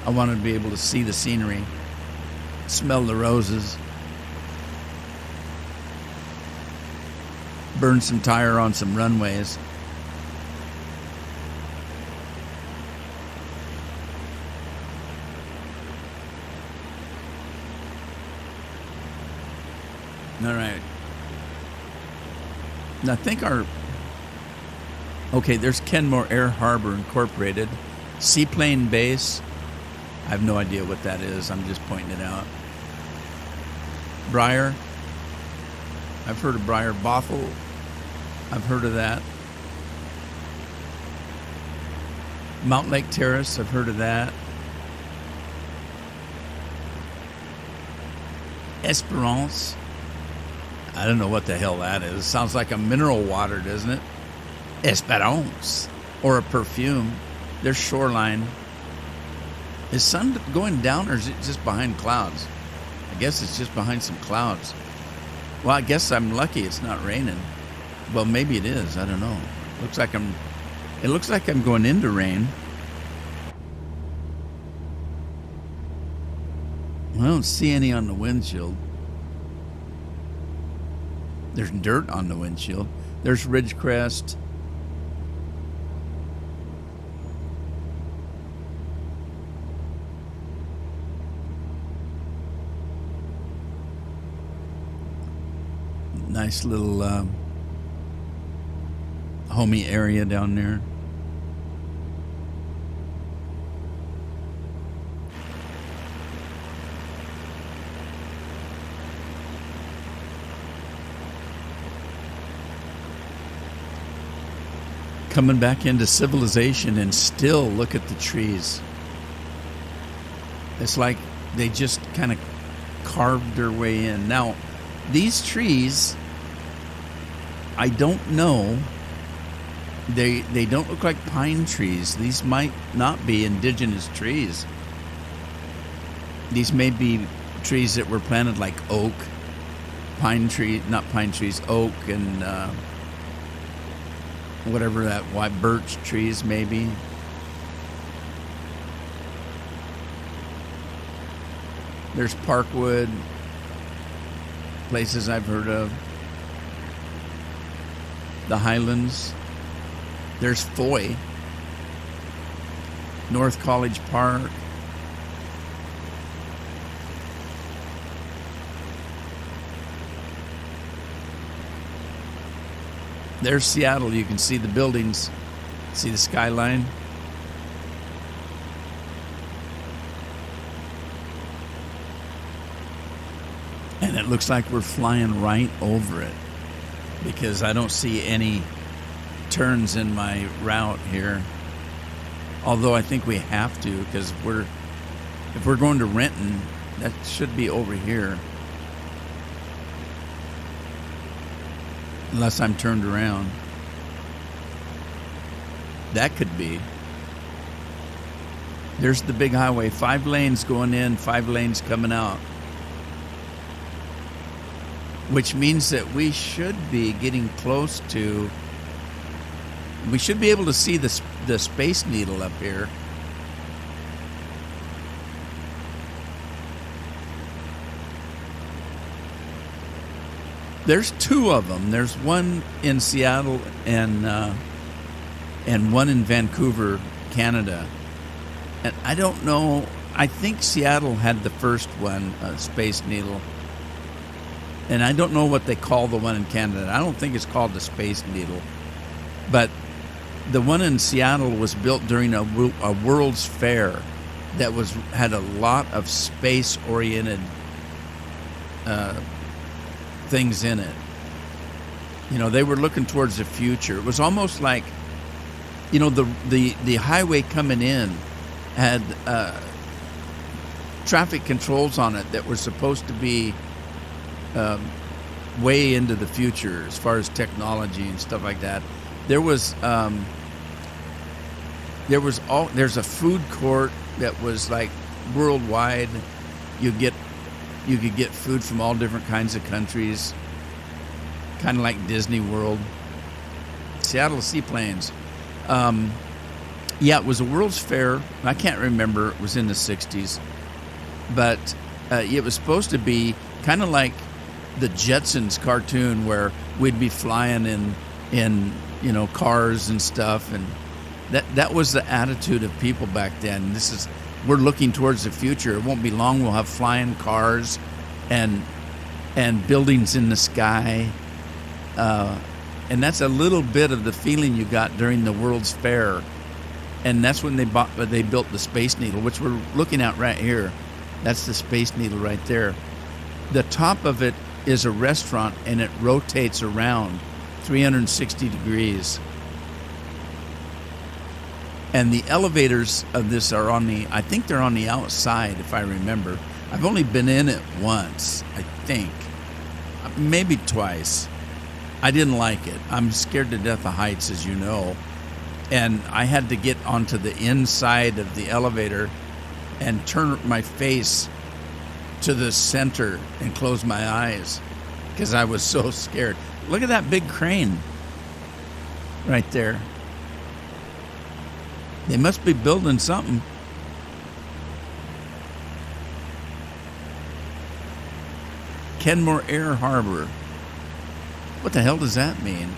I wanted to be able to see the scenery, smell the roses, burn some tire on some runways. All right. And I think there's Kenmore Air Harbor Incorporated. Seaplane Base. I have no idea what that is. I'm just pointing it out. Briar. I've heard of Briar. Bothell. I've heard of that. Mount Lake Terrace. I've heard of that. Esperance. I don't know what the hell that is. Sounds like a mineral water, doesn't it? Esperance. Or a perfume. There's Shoreline. Is sun going down, or is it just behind clouds? I guess it's just behind some clouds. Well, I guess I'm lucky it's not raining. Well, maybe it is. I don't know. It looks like I'm going into rain. I don't see any on the windshield. There's dirt on the windshield. There's Ridgecrest. Nice little homey area down there. Coming back into civilization and still look at the trees. It's like they just kind of carved their way in. Now, these trees, I don't know. They don't look like pine trees. These might not be indigenous trees. These may be trees that were planted like oak, oak and whatever that white birch trees maybe. There's Parkwood, places I've heard of. The Highlands. There's Foy, North College Park. There's Seattle. You can see the buildings, see the skyline. And it looks like we're flying right over it because I don't see any turns in my route here. Although I think we have to because if we're going to Renton, that should be over here. Unless I'm turned around. That could be. There's the big highway. 5 lanes going in, 5 lanes coming out. Which means that we should be getting close to... We should be able to see the Space Needle up here. There's 2 of them. There's one in Seattle and one in Vancouver, Canada. And I don't know. I think Seattle had the first one, Space Needle. And I don't know what they call the one in Canada. I don't think it's called the Space Needle. But the one in Seattle was built during a World's Fair that had a lot of space-oriented things in it. You know, they were looking towards the future. It was almost like, you know, the highway coming in had traffic controls on it that were supposed to be way into the future as far as technology and stuff like that. There's a food court that was like worldwide. You could get food from all different kinds of countries, kind of like Disney World. Seattle Seaplanes. Yeah, it was a World's Fair. I can't remember. It was in the 60s. But it was supposed to be kind of like the Jetsons cartoon where we'd be flying in cars and stuff. And that was the attitude of people back then. We're looking towards the future. It won't be long. We'll have flying cars and buildings in the sky. And that's a little bit of the feeling you got during the World's Fair. And that's when they built the Space Needle, which we're looking at right here. That's the Space Needle right there. The top of it is a restaurant, and it rotates around 360 degrees. And the elevators of this are I think they're on the outside, if I remember. I've only been in it once, I think. Maybe twice. I didn't like it. I'm scared to death of heights, as you know. And I had to get onto the inside of the elevator and turn my face to the center and close my eyes because I was so scared. Look at that big crane right there. They must be building something. Kenmore Air Harbor. What the hell does that mean?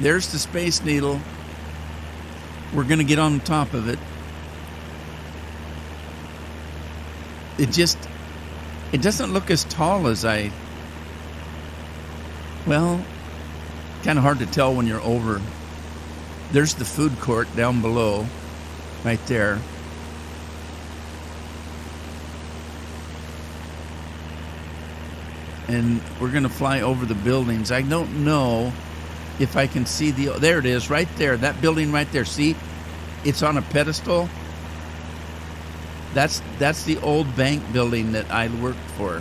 There's the Space Needle. We're going to get on top of it. It doesn't look as tall as well, kind of hard to tell when you're over. There's the food court down below, right there. And we're going to fly over the buildings. I don't know if I can see there it is, right there. That building right there. See? It's on a pedestal. That's the old bank building that I worked for.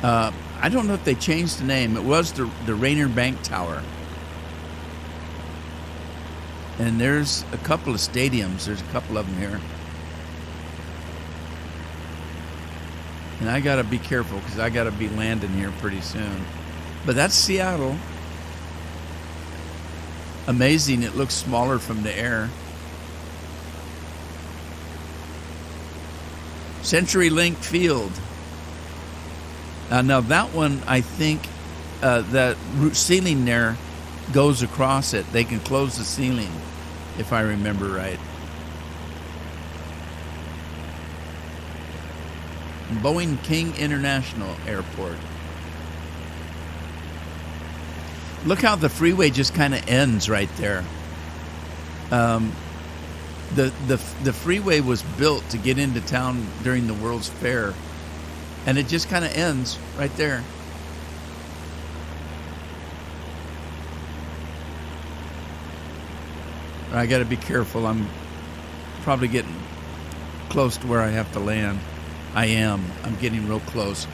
I don't know if they changed the name. It was the Rainier Bank Tower. And there's a couple of stadiums. There's a couple of them here. And I got to be careful because I got to be landing here pretty soon. But that's Seattle. Amazing. It looks smaller from the air. CenturyLink Field. Now that one, I think that ceiling there goes across it. They can close the ceiling, if I remember right. Boeing King International Airport. Look how the freeway just kind of ends right there. The freeway was built to get into town during the World's Fair, and it just kind of ends right there. I got to be careful. I'm probably getting close to where I have to land. I'm getting real close.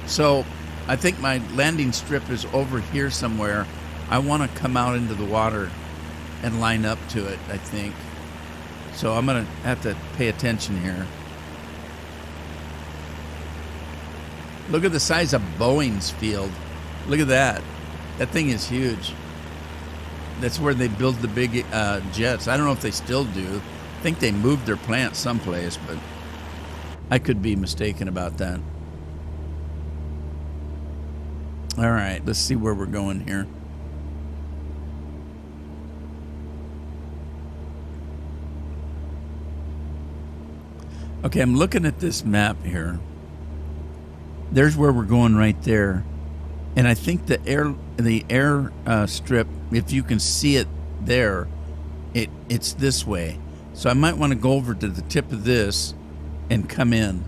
So I think my landing strip is over here somewhere. I want to come out into the water and line up to it, I think. So I'm going to have to pay attention here. Look at the size of Boeing's field. Look at that. That thing is huge. That's where they build the big jets. I don't know if they still do. I think they moved their plant someplace, but I could be mistaken about that. All right, let's see where we're going here. Okay, I'm looking at this map here. There's where we're going right there. And I think the air strip, if you can see it there, it's this way. So I might want to go over to the tip of this and come in.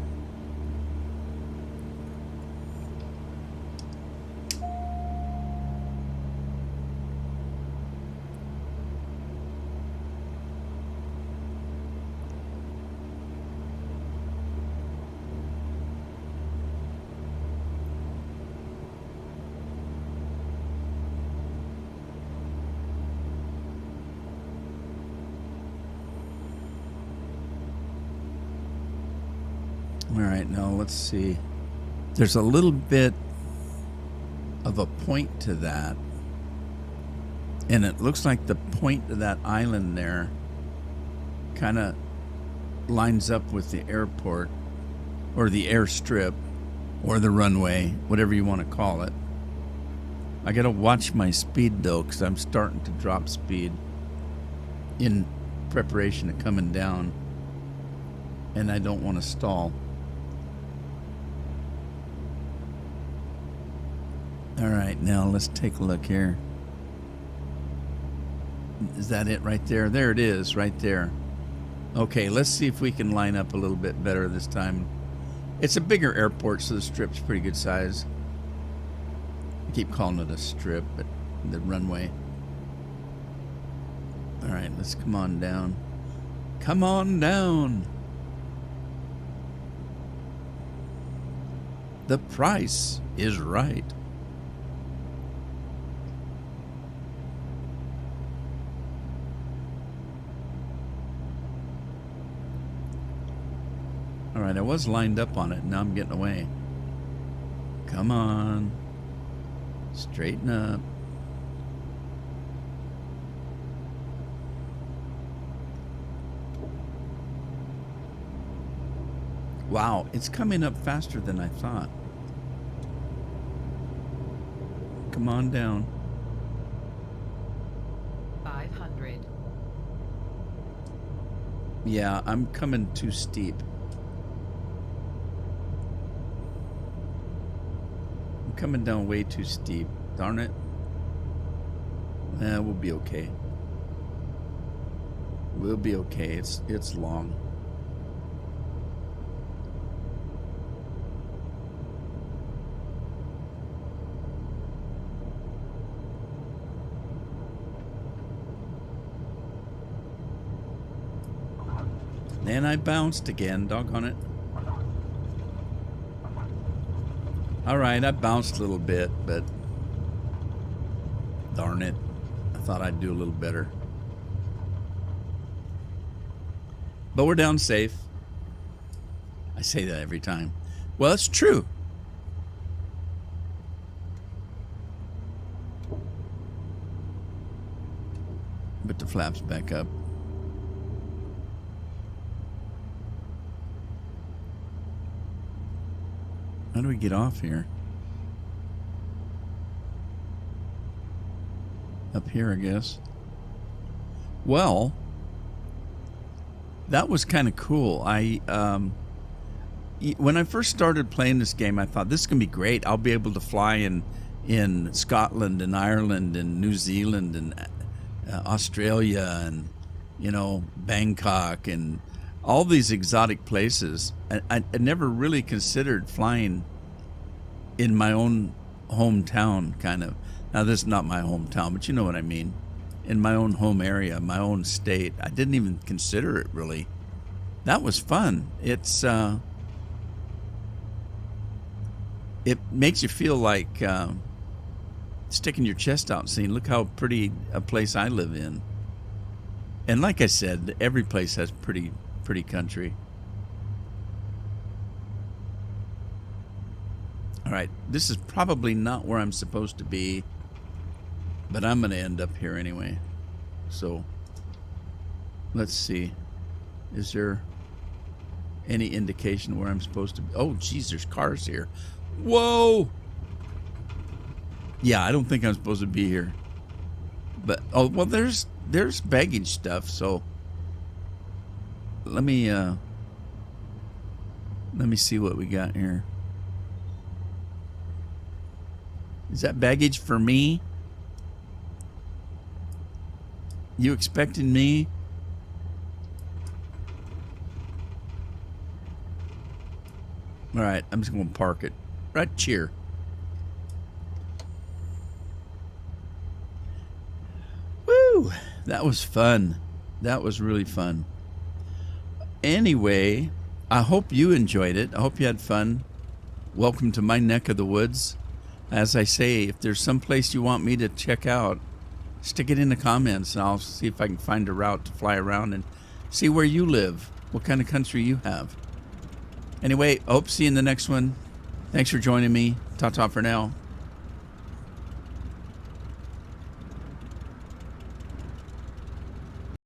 All right, now let's see. There's a little bit of a point to that. And it looks like the point of that island there kind of lines up with the airport or the airstrip or the runway, whatever you want to call it. I got to watch my speed though, because I'm starting to drop speed in preparation of coming down, and I don't want to stall. All right, now let's take a look here. Is that it right there? There it is, right there. Okay, let's see if we can line up a little bit better this time. It's a bigger airport, so the strip's pretty good size. I keep calling it a strip, but the runway. All right, let's come on down. Come on down. The price is right. All right, I was lined up on it, and now I'm getting away. Come on. Straighten up. Wow, it's coming up faster than I thought. Come on down. 500. Yeah, I'm coming too steep. I'm coming down way too steep. Darn it. We'll be okay. We'll be okay. It's long. And I bounced again, doggone it. Alright, I bounced a little bit, but darn it. I thought I'd do a little better. But we're down safe. I say that every time. Well, it's true. Put the flaps back up. How do we get off here? Up here, I guess. Well, that was kind of cool. When I first started playing this game, I thought this is gonna be great. I'll be able to fly in Scotland and Ireland and New Zealand and Australia and Bangkok and all these exotic places. I never really considered flying in my own hometown, kind of. Now, this is not my hometown, but you know what I mean. In my own home area, my own state. I didn't even consider it, really. That was fun. It's it makes you feel like sticking your chest out and saying, look how pretty a place I live in. And like I said, every place has pretty country. All right, this is probably not where I'm supposed to be, but I'm going to end up here anyway. So let's see. Is there any indication where I'm supposed to be? Oh, geez, there's cars here. Whoa! Yeah, I don't think I'm supposed to be here. But, oh, well, there's baggage stuff, so let me see what we got here. Is that baggage for me? You expecting me? All right, I'm just going to park it right here. Woo! That was fun. That was really fun. Anyway, I hope you enjoyed it. I hope you had fun. Welcome to my neck of the woods. As I say, if there's some place you want me to check out, stick it in the comments and I'll see if I can find a route to fly around and see where you live, what kind of country you have. Anyway, hope to see you in the next one. Thanks for joining me. Ta-ta for now.